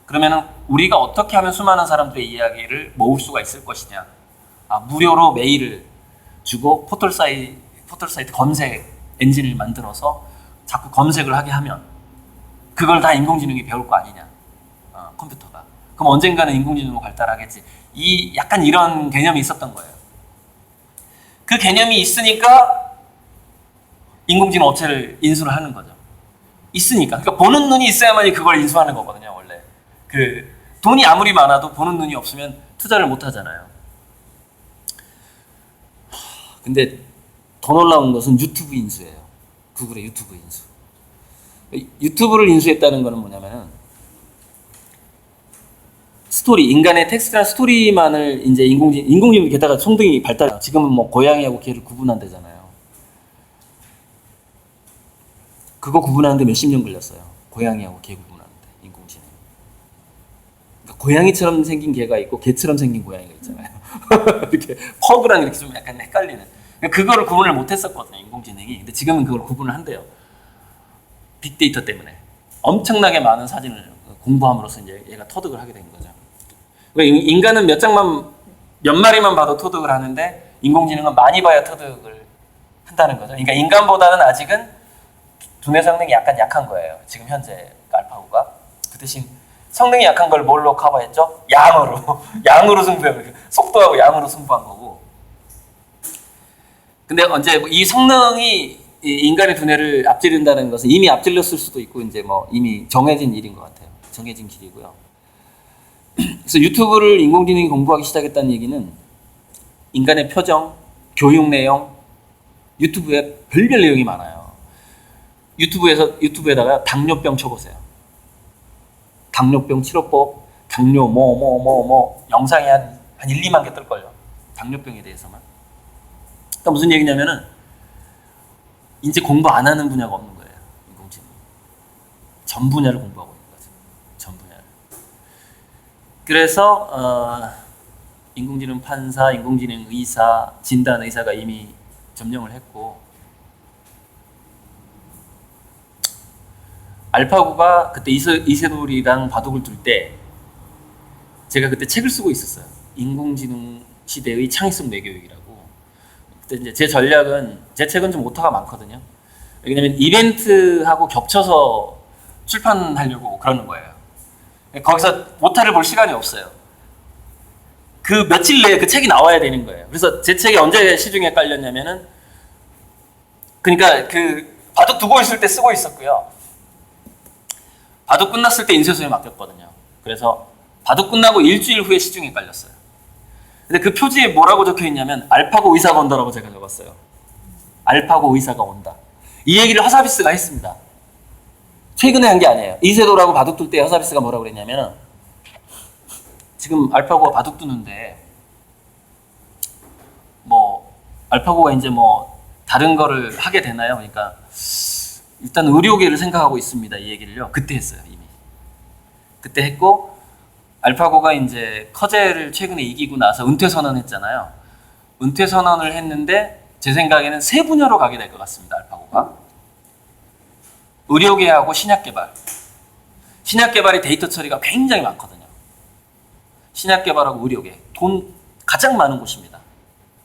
그러면은 우리가 어떻게 하면 수많은 사람들의 이야기를 모을 수가 있을 것이냐. 무료로 메일을 주고 포털 사이트 검색 엔진을 만들어서 자꾸 검색을 하게 하면 그걸 다 인공지능이 배울 거 아니냐. 컴퓨터가. 그럼 언젠가는 인공지능으로 발달하겠지. 약간 이런 개념이 있었던 거예요. 그 개념이 있으니까 인공지능 업체를 인수를 하는 거죠. 있으니까. 그러니까 보는 눈이 있어야만이 그걸 인수하는 거거든요, 원래. 돈이 아무리 많아도 보는 눈이 없으면 투자를 못 하잖아요. 근데 더 놀라운 것은 유튜브 인수예요. 구글의 유튜브 인수. 유튜브를 인수했다는 거는 뭐냐면은 인간의 텍스트나 스토리만을 이제 인공지능 게다가 성능이 발달. 지금은 뭐 고양이하고 개를 구분한대잖아요. 그거 구분하는데 몇십 년 걸렸어요. 고양이하고 개 구분하는데 인공지능. 그러니까 고양이처럼 생긴 개가 있고 개처럼 생긴 고양이가 있잖아요. 이렇게 퍼그랑 이렇게 좀 약간 헷갈리는. 그거를 구분을 못했었거든요, 인공지능이. 근데 지금은 그걸 구분을 한대요. 빅데이터 때문에 엄청나게 많은 사진을 공부함으로써 이제 얘가 터득을 하게 된 거죠. 인간은 몇 마리만 봐도 터득을 하는데 인공지능은 많이 봐야 터득을 한다는 거죠. 그러니까 인간보다는 아직은 두뇌 성능이 약간 약한 거예요. 지금 현재 알파고가. 그 대신 성능이 약한 걸 뭘로 커버했죠? 양으로. 양으로 승부해요. 속도하고 양으로 승부한 거고. 근데 언제 이 성능이 인간의 두뇌를 앞지른다는 것은 이미 앞질렀을 수도 있고 이제 뭐 이미 정해진 일인 것 같아요. 정해진 길이고요. 그래서 유튜브를 인공지능이 공부하기 시작했다는 얘기는 인간의 표정, 교육 내용, 유튜브에 별별 내용이 많아요. 유튜브에다가 당뇨병 쳐보세요. 당뇨병 치료법, 당뇨 영상이 한 1, 2만 개 뜰걸요. 당뇨병에 대해서만. 그러니까 무슨 얘기냐면은 이제 공부 안 하는 분야가 없는 거예요. 인공지능. 전 분야를 공부하고 있는 거죠. 전 분야를. 그래서 인공지능 판사, 인공지능 의사, 진단 의사가 이미 점령을 했고 알파고가 그때 이세돌이랑 바둑을 둘 때 제가 그때 책을 쓰고 있었어요. 인공지능 시대의 창의성 뇌교육이라고. 그때 이제 제 전략은 제 책은 좀 오타가 많거든요. 왜냐면 이벤트하고 겹쳐서 출판하려고 그러는 거예요. 거기서 오타를 볼 시간이 없어요. 그 며칠 내에 그 책이 나와야 되는 거예요. 그래서 제 책이 언제 시중에 깔렸냐면은 그러니까 그 바둑 두고 있을 때 쓰고 있었고요. 바둑 끝났을 때 인쇄소에 맡겼거든요. 그래서 바둑 끝나고 일주일 후에 시중에 깔렸어요. 근데 그 표지에 뭐라고 적혀 있냐면 알파고 의사가 온다라고 제가 적었어요. 알파고 의사가 온다. 이 얘기를 허사비스가 했습니다. 최근에 한 게 아니에요. 이세돌하고 바둑 둘 때 허사비스가 뭐라고 그랬냐면은 지금 알파고가 바둑 두는데 뭐 알파고가 이제 뭐 다른 거를 하게 되나요? 그러니까 일단 의료계를 생각하고 있습니다. 이 얘기를요. 그때 했어요. 이미. 그때 했고 알파고가 이제 커제를 최근에 이기고 나서 은퇴 선언했잖아요. 은퇴 선언을 했는데 제 생각에는 세 분야로 가게 될 것 같습니다. 알파고가. 의료계하고 신약개발. 신약개발이 데이터 처리가 굉장히 많거든요. 신약개발하고 의료계. 돈 가장 많은 곳입니다.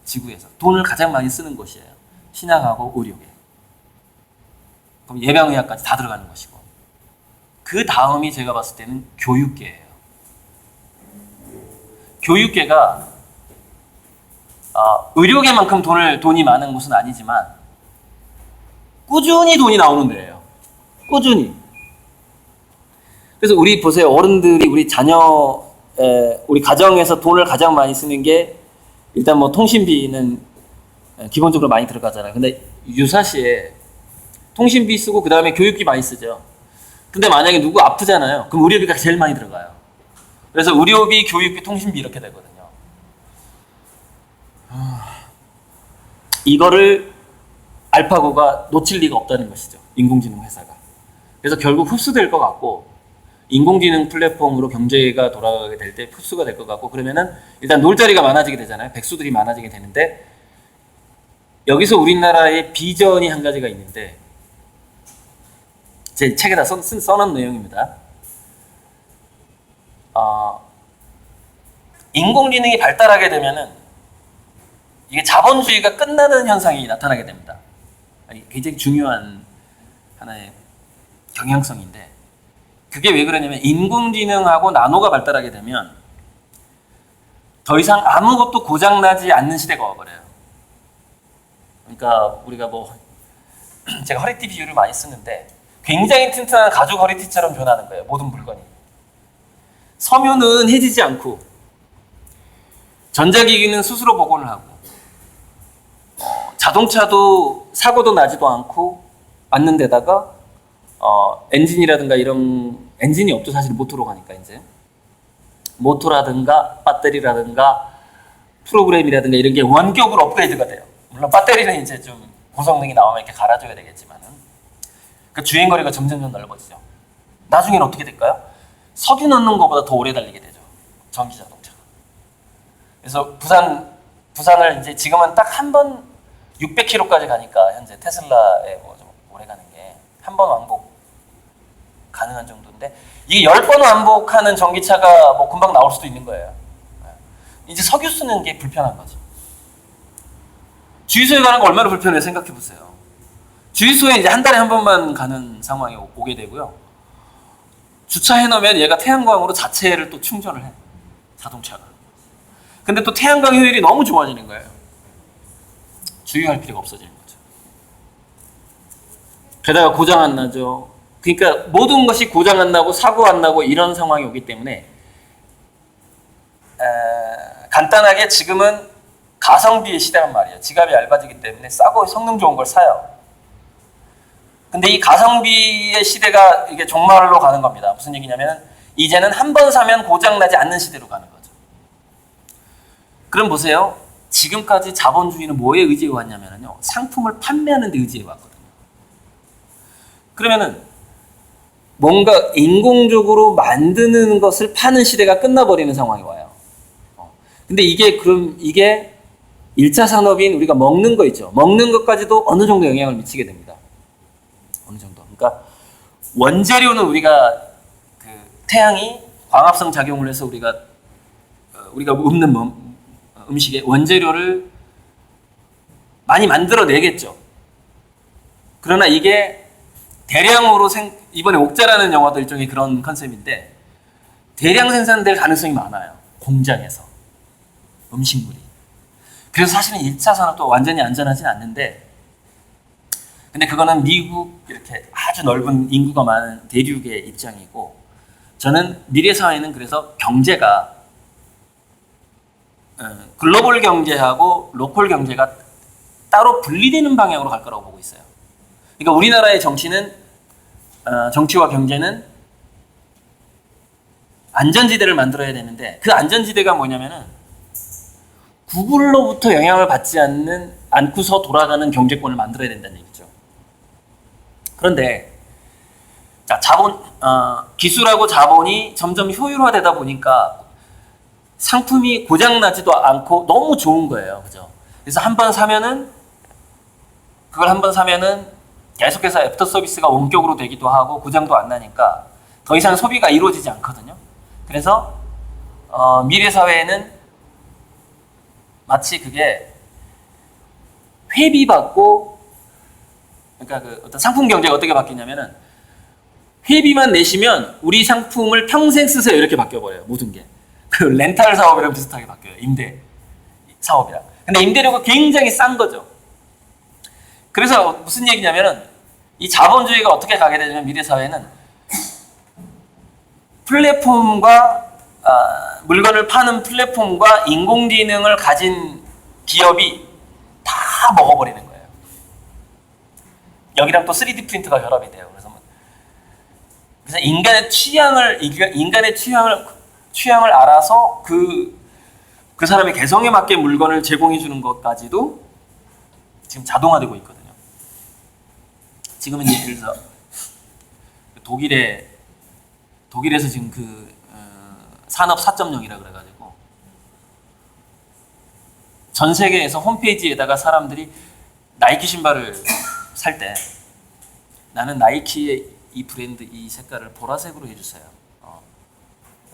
지구에서. 돈을 가장 많이 쓰는 곳이에요. 신약하고 의료계. 그럼 예방의학까지 다 들어가는 것이고. 그 다음이 제가 봤을 때는 교육계예요. 교육계가 의료계만큼 돈이 많은 곳은 아니지만 꾸준히 돈이 나오는 데예요. 꾸준히. 그래서 우리 보세요. 어른들이 우리 자녀, 우리 가정에서 돈을 가장 많이 쓰는 게 일단 뭐 통신비는 기본적으로 많이 들어가잖아요. 근데 유사시에 통신비 쓰고 그 다음에 교육비 많이 쓰죠. 근데 만약에 누구 아프잖아요. 그럼 의료비가 제일 많이 들어가요. 그래서 의료비, 교육비, 통신비 이렇게 되거든요. 이거를 알파고가 놓칠 리가 없다는 것이죠. 인공지능 회사가. 그래서 결국 흡수될 것 같고 인공지능 플랫폼으로 경제가 돌아가게 될 때 흡수가 될 것 같고 그러면은 일단 놀 자리가 많아지게 되잖아요. 백수들이 많아지게 되는데 여기서 우리나라의 비전이 한 가지가 있는데 제 책에다 써놓은 내용입니다. 인공지능이 발달하게 되면은 이게 자본주의가 끝나는 현상이 나타나게 됩니다. 굉장히 중요한 하나의 경향성인데 그게 왜 그러냐면 인공지능하고 나노가 발달하게 되면 더 이상 아무것도 고장나지 않는 시대가 와버려요. 그러니까 우리가 뭐 제가 허리띠 비유를 많이 쓰는데 굉장히 튼튼한 가죽 허리띠처럼 변하는 거예요. 모든 물건이. 섬유는 해지지 않고 전자기기는 스스로 복원을 하고 자동차도 사고도 나지도 않고 않는 데다가 엔진이라든가 이런 엔진이 없죠. 사실 모터로 가니까 이제 모터라든가 배터리라든가 프로그램이라든가 이런 게 원격으로 업그레이드가 돼요. 물론 배터리는 이제 좀 고성능이 나오면 이렇게 갈아줘야 되겠지만은 그 주행거리가 점점 넓어지죠. 나중에는 어떻게 될까요? 석유 넣는 것보다 더 오래 달리게 되죠. 전기 자동차가. 그래서 부산을 이제 지금은 딱 한 번 600km까지 가니까 현재 테슬라에 뭐 좀 오래 가는 게 한 번 왕복 가능한 정도인데 이게 10번 왕복하는 전기차가 뭐 금방 나올 수도 있는 거예요. 이제 석유 쓰는 게 불편한 거죠. 주유소에 가는 거 얼마나 불편해 생각해 보세요. 주유소에 이제 한 달에 한 번만 가는 상황이 오게 되고요. 주차해 놓으면 얘가 태양광으로 자체를 또 충전을 해. 자동차가. 근데 또 태양광 효율이 너무 좋아지는 거예요. 주유할 필요가 없어지는 거죠. 게다가 고장 안 나죠. 그러니까 모든 것이 고장 안 나고 사고 안 나고 이런 상황이 오기 때문에 간단하게 지금은 가성비의 시대란 말이에요. 지갑이 얇아지기 때문에 싸고 성능 좋은 걸 사요. 근데 이 가성비의 시대가 이게 종말로 가는 겁니다. 무슨 얘기냐면 이제는 한 번 사면 고장 나지 않는 시대로 가는 거죠. 그럼 보세요. 지금까지 자본주의는 뭐에 의지해 왔냐면요. 상품을 판매하는 데 의지해 왔거든요. 그러면은 뭔가 인공적으로 만드는 것을 파는 시대가 끝나버리는 상황이 와요. 근데 이게 1차 산업인 우리가 먹는 거 있죠. 먹는 것까지도 어느 정도 영향을 미치게 됩니다. 어느 정도. 그러니까 원재료는 우리가 그 태양이 광합성 작용을 해서 우리가 먹는 음식의 원재료를 많이 만들어내겠죠. 그러나 이게 대량으로 이번에 옥자라는 영화도 일종의 그런 컨셉인데 대량 생산될 가능성이 많아요. 공장에서 음식물이. 그래서 사실은 1차 산업도 완전히 안전하진 않는데 근데 그거는 미국 이렇게 아주 넓은 인구가 많은 대륙의 입장이고 저는 미래 사회는 그래서 경제가 글로벌 경제하고 로컬 경제가 따로 분리되는 방향으로 갈 거라고 보고 있어요. 그러니까 우리나라의 정치와 경제는 안전지대를 만들어야 되는데 그 안전지대가 뭐냐면은 구글로부터 영향을 받지 않고서 돌아가는 경제권을 만들어야 된다는 얘기죠. 그런데 자, 기술하고 자본이 점점 효율화되다 보니까 상품이 고장나지도 않고 너무 좋은 거예요. 그죠? 그래서 그걸 한 번 사면은 계속해서 애프터 서비스가 원격으로 되기도 하고 고장도 안 나니까 더 이상 소비가 이루어지지 않거든요. 그래서 미래 사회에는 마치 그게 회비받고 그러니까 그 어떤 상품 경제가 어떻게 바뀌냐면은 회비만 내시면 우리 상품을 평생 쓰세요 이렇게 바뀌어버려요. 모든 게. 그 렌탈 사업이랑 비슷하게 바뀌어요. 임대 사업이랑. 근데 임대료가 굉장히 싼 거죠. 그래서 무슨 얘기냐면은 이 자본주의가 어떻게 가게 되냐면 미래 사회는 플랫폼과 물건을 파는 플랫폼과 인공지능을 가진 기업이 다 먹어버리는 거예요. 여기랑 또 3D 프린터가 결합이 돼요. 그래서 인간의 취향을 알아서 그 사람의 개성에 맞게 물건을 제공해 주는 것까지도 지금 자동화되고 있거든요. 지금은 예를 들어서 독일에서 지금 산업 4.0이라 그래가지고 전 세계에서 홈페이지에다가 사람들이 나이키 신발을 살 때 나는 나이키의 이 브랜드 이 색깔을 보라색으로 해주세요.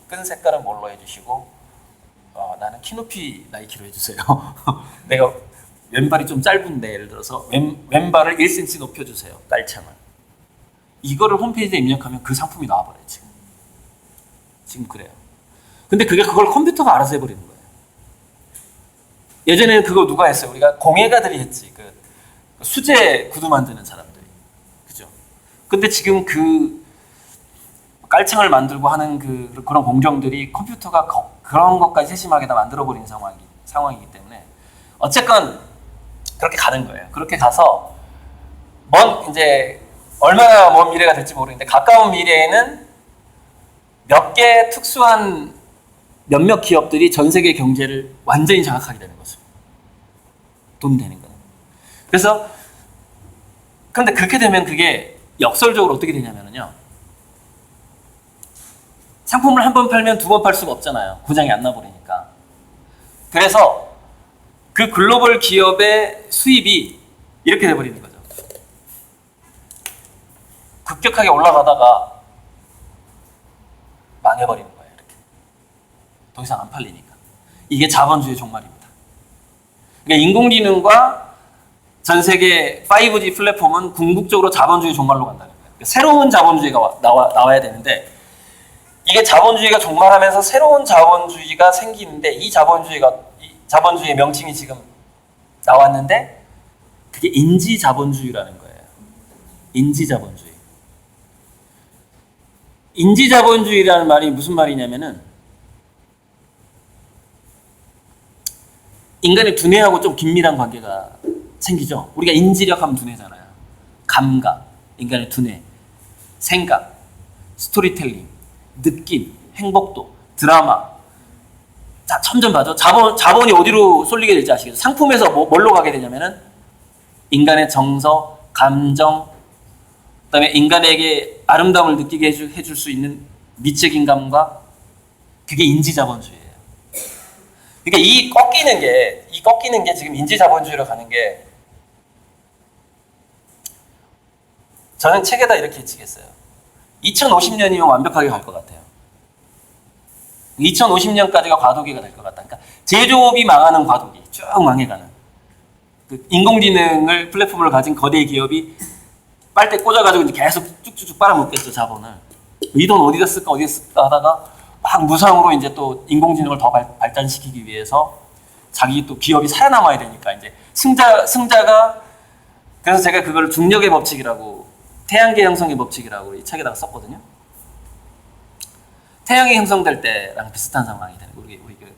끈 색깔은 뭘로 해주시고 나는 키높이 나이키로 해주세요. 내가 왼발이 좀 짧은데 예를 들어서 왼발을 1cm 높여주세요. 깔창을. 이거를 홈페이지에 입력하면 그 상품이 나와버려요. 지금 그래요. 근데 그걸 컴퓨터가 알아서 해버리는 거예요. 예전에는 그거 누가 했어요? 우리가 공예가들이 했지. 그 수제 구두 만드는 사람들이. 그죠? 근데 지금 그 깔창을 만들고 하는 그런 공정들이 컴퓨터가 그런 것까지 세심하게 다 만들어버리는 상황이기 때문에 어쨌건 그렇게 가는 거예요. 그렇게 가서 이제 얼마나 먼 미래가 될지 모르겠는데 가까운 미래에는 몇 개 특수한 몇몇 기업들이 전 세계 경제를 완전히 장악하게 되는 거죠. 돈 되는 거는. 그래서 그런데 그렇게 되면 그게 역설적으로 어떻게 되냐면요. 상품을 한 번 팔면 두 번 팔 수가 없잖아요. 고장이 안 나버리니까. 그래서 그 글로벌 기업의 수입이 이렇게 돼버리는 거죠. 급격하게 올라가다가 망해버리는 거예요. 이렇게. 더 이상 안 팔리니까. 이게 자본주의 종말입니다. 그러니까 인공지능과
전 세계 5G 플랫폼은 궁극적으로 자본주의 종말로 간다는 거예요. 새로운 자본주의가 나와야 되는데 이게 자본주의가 종말하면서 새로운 자본주의가 생기는데 이 자본주의의 명칭이 지금 나왔는데 그게 인지자본주의라는 거예요. 인지자본주의. 인지자본주의라는 말이 무슨 말이냐면은 인간의 두뇌하고 좀 긴밀한 관계가 생기죠. 우리가 인지력 하면 두뇌잖아요. 감각, 인간의 두뇌, 생각, 스토리텔링, 느낌, 행복도, 드라마. 자, 점점 봐죠. 자본이 어디로 쏠리게 될지 아시겠죠? 상품에서 뭘로 가게 되냐면은 인간의 정서, 감정, 그다음에 인간에게 아름다움을 느끼게 해줄 수 있는 미적인 감과 그게 인지자본주의예요. 그러니까 이 꺾이는 게 지금 인지자본주의로 가는 게 저는 책에다 이렇게 치겠어요. 2050년이면 완벽하게 갈 것 같아요. 2050년까지가 과도기가 될 것 같다. 그러니까 제조업이 망하는 과도기, 쭉 망해가는. 그 인공지능을 플랫폼을 가진 거대 기업이 빨대 꽂아가지고 이제 계속 쭉쭉쭉 빨아먹겠죠, 자본을. 이 돈 어디다 쓸까 하다가 막 무상으로 이제 또 인공지능을 더 발전시키기 위해서 자기 또 기업이 살아남아야 되니까 이제 승자가 그래서 제가 그걸 중력의 법칙이라고 태양계 형성의 법칙이라고 이 책에다가 썼거든요. 태양이 형성될 때랑 비슷한 상황이 되는 거예요. 우리 그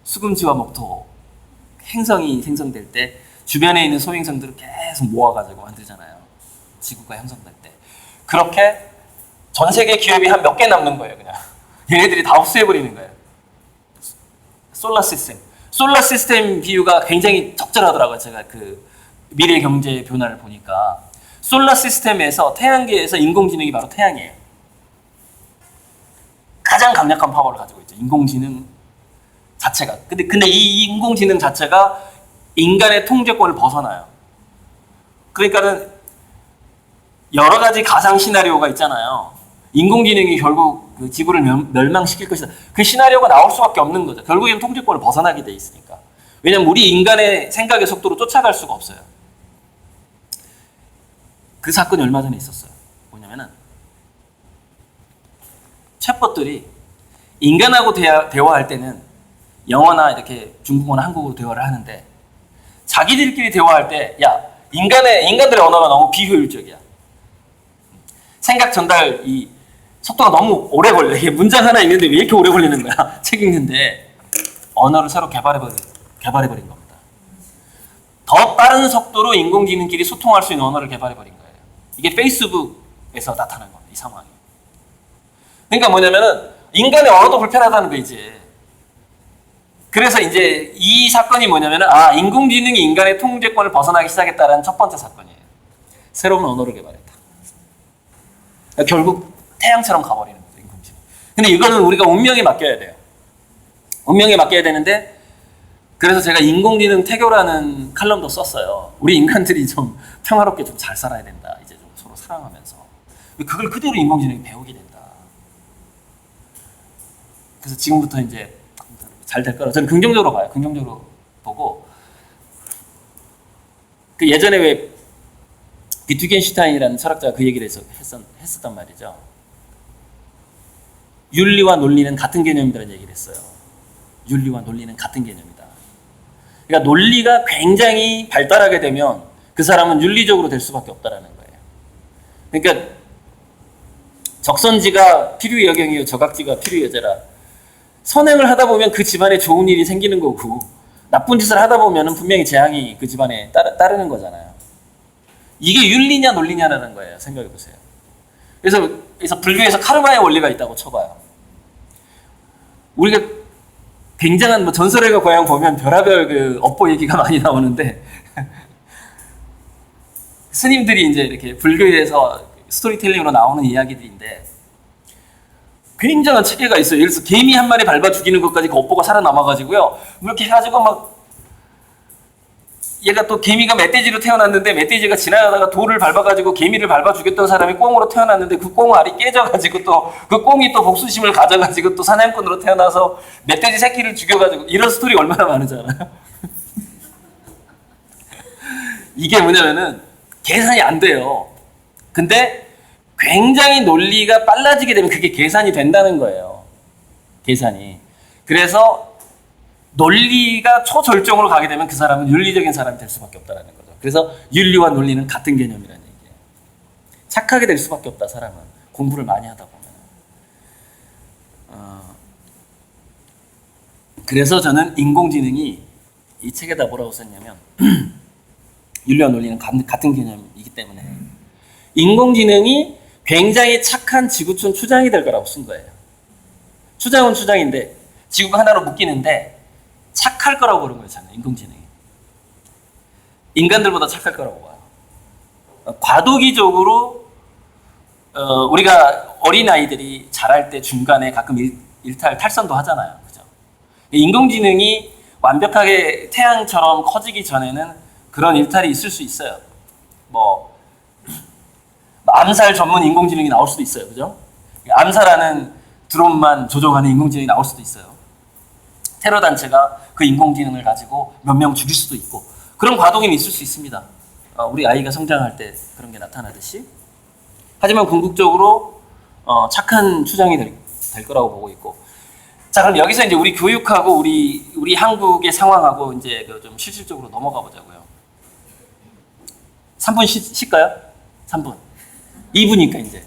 수금지와 목토 행성이 생성될 때 주변에 있는 소행성들을 계속 모아가지고 만들잖아요. 지구가 형성될 때. 그렇게 전 세계 기업이 한 몇 개 남는 거예요, 그냥. 얘네들이 다 흡수해버리는 거예요. 솔라 시스템. 솔라 시스템 비유가 굉장히 적절하더라고요. 제가 그 미래 경제 변화를 보니까. 솔라 시스템에서 태양계에서 인공지능이 바로 태양이에요. 가장 강력한 파워를 가지고 있죠. 인공지능 자체가. 근데 이 인공지능 자체가 인간의 통제권을 벗어나요. 그러니까는 여러 가지 가상 시나리오가 있잖아요. 인공지능이 결국 그 지구를 멸망시킬 것이다. 그 시나리오가 나올 수밖에 없는 거죠. 결국에는 통제권을 벗어나게 돼 있으니까. 왜냐면 우리 인간의 생각의 속도로 쫓아갈 수가 없어요. 그 사건이 얼마 전에 있었어요. 뭐냐면은 챗봇들이 인간하고 대화할 때는 영어나 이렇게 중국어나 한국어로 대화를 하는데 자기들끼리 대화할 때 야, 인간들의 언어가 너무 비효율적이야. 생각 전달 이 속도가 너무 오래 걸려. 이게 문장 하나 읽는데 왜 이렇게 오래 걸리는 거야? 책 읽는데 언어를 새로 개발해버린 겁니다. 더 빠른 속도로 인공지능끼리 소통할 수 있는 언어를 개발해버린 거예요. 이게 페이스북에서 나타난 겁니다. 이 상황이. 그러니까 뭐냐면은 인간의 언어도 불편하다는 거 이제. 그래서 이제 이 사건이 뭐냐면은 인공지능이 인간의 통제권을 벗어나기 시작했다는 첫 번째 사건이에요. 새로운 언어를 개발했다. 그러니까 결국 태양처럼 가버리는 거죠, 인공지능. 근데 이거는 우리가 운명에 맡겨야 돼요. 운명에 맡겨야 되는데 그래서 제가 인공지능 태교라는 칼럼도 썼어요. 우리 인간들이 좀 평화롭게 좀 잘 살아야 된다. 이제 좀 서로 사랑하면서. 그걸 그대로 인공지능이 배우게 된다. 그래서 지금부터 이제 잘 될 거라고 저는 긍정적으로 봐요. 긍정적으로 보고 그 예전에 왜 비트겐슈타인이라는 철학자가 그 얘기를 했었단 말이죠. 윤리와 논리는 같은 개념이라는 얘기를 했어요. 윤리와 논리는 같은 개념이다. 그러니까 논리가 굉장히 발달하게 되면 그 사람은 윤리적으로 될 수밖에 없다라는 거예요. 그러니까 적선지가 필요여경이요 저각지가 필요여자라. 선행을 하다 보면 그 집안에 좋은 일이 생기는 거고 나쁜 짓을 하다 보면 분명히 재앙이 그 집안에 따르는 거잖아요. 이게 윤리냐 논리냐라는 거예요. 생각해 보세요. 그래서 불교에서 카르마의 원리가 있다고 쳐봐요. 우리가 굉장한 전설의 고향 보면 별하별 그 업보 얘기가 많이 나오는데 스님들이 이제 이렇게 불교에서 스토리텔링으로 나오는 이야기들인데 굉장한 체계가 있어요. 예를 들어서 개미 한 마리 밟아 죽이는 것까지 그 업보가 살아남아가지고요. 이렇게 해가지고 막 얘가 또 개미가 멧돼지로 태어났는데 멧돼지가 지나가다가 돌을 밟아가지고 개미를 밟아 죽였던 사람이 꽁으로 태어났는데 그 꽁 알이 깨져가지고 또 그 꽁이 또 복수심을 가져가지고 또 사냥꾼으로 태어나서 멧돼지 새끼를 죽여가지고 이런 스토리 얼마나 많은지 알아요? 이게 뭐냐면은 계산이 안 돼요. 근데 굉장히 논리가 빨라지게 되면 그게 계산이 된다는 거예요. 계산이. 그래서 논리가 초절정으로 가게 되면 그 사람은 윤리적인 사람이 될 수밖에 없다는 거죠. 그래서 윤리와 논리는 같은 개념이라는 얘기예요. 착하게 될 수밖에 없다, 사람은. 공부를 많이 하다 보면. 그래서 저는 인공지능이 이 책에다 뭐라고 썼냐면 윤리와 논리는 같은 개념이기 때문에 인공지능이 굉장히 착한 지구촌 추장이 될 거라고 쓴 거예요. 추장은 추장인데 지구가 하나로 묶이는데 착할 거라고 그런 거예요. 저는 인공지능이. 인간들보다 착할 거라고 봐요. 과도기적으로 우리가 어린아이들이 자랄 때 중간에 가끔 탈선도 하잖아요. 그죠? 인공지능이 완벽하게 태양처럼 커지기 전에는 그런 일탈이 있을 수 있어요. 뭐 암살 전문 인공지능이 나올 수도 있어요. 그죠? 암살하는 드론만 조종하는 인공지능이 나올 수도 있어요. 테러 단체가 그 인공지능을 가지고 몇 명 죽일 수도 있고 그런 과도기는 있을 수 있습니다. 우리 아이가 성장할 때 그런 게 나타나듯이. 하지만 궁극적으로 착한 추장이 될 거라고 보고 있고. 자, 그럼 여기서 이제 우리 교육하고 우리 한국의 상황하고 이제 좀 실질적으로 넘어가 보자고요. 3분 쉴까요? 3분. 2부니까 이제.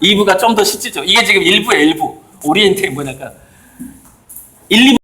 2부가 좀 더 실질적. 이게 지금 1부에 1부. 오리엔테이 뭐냐까 1, 2부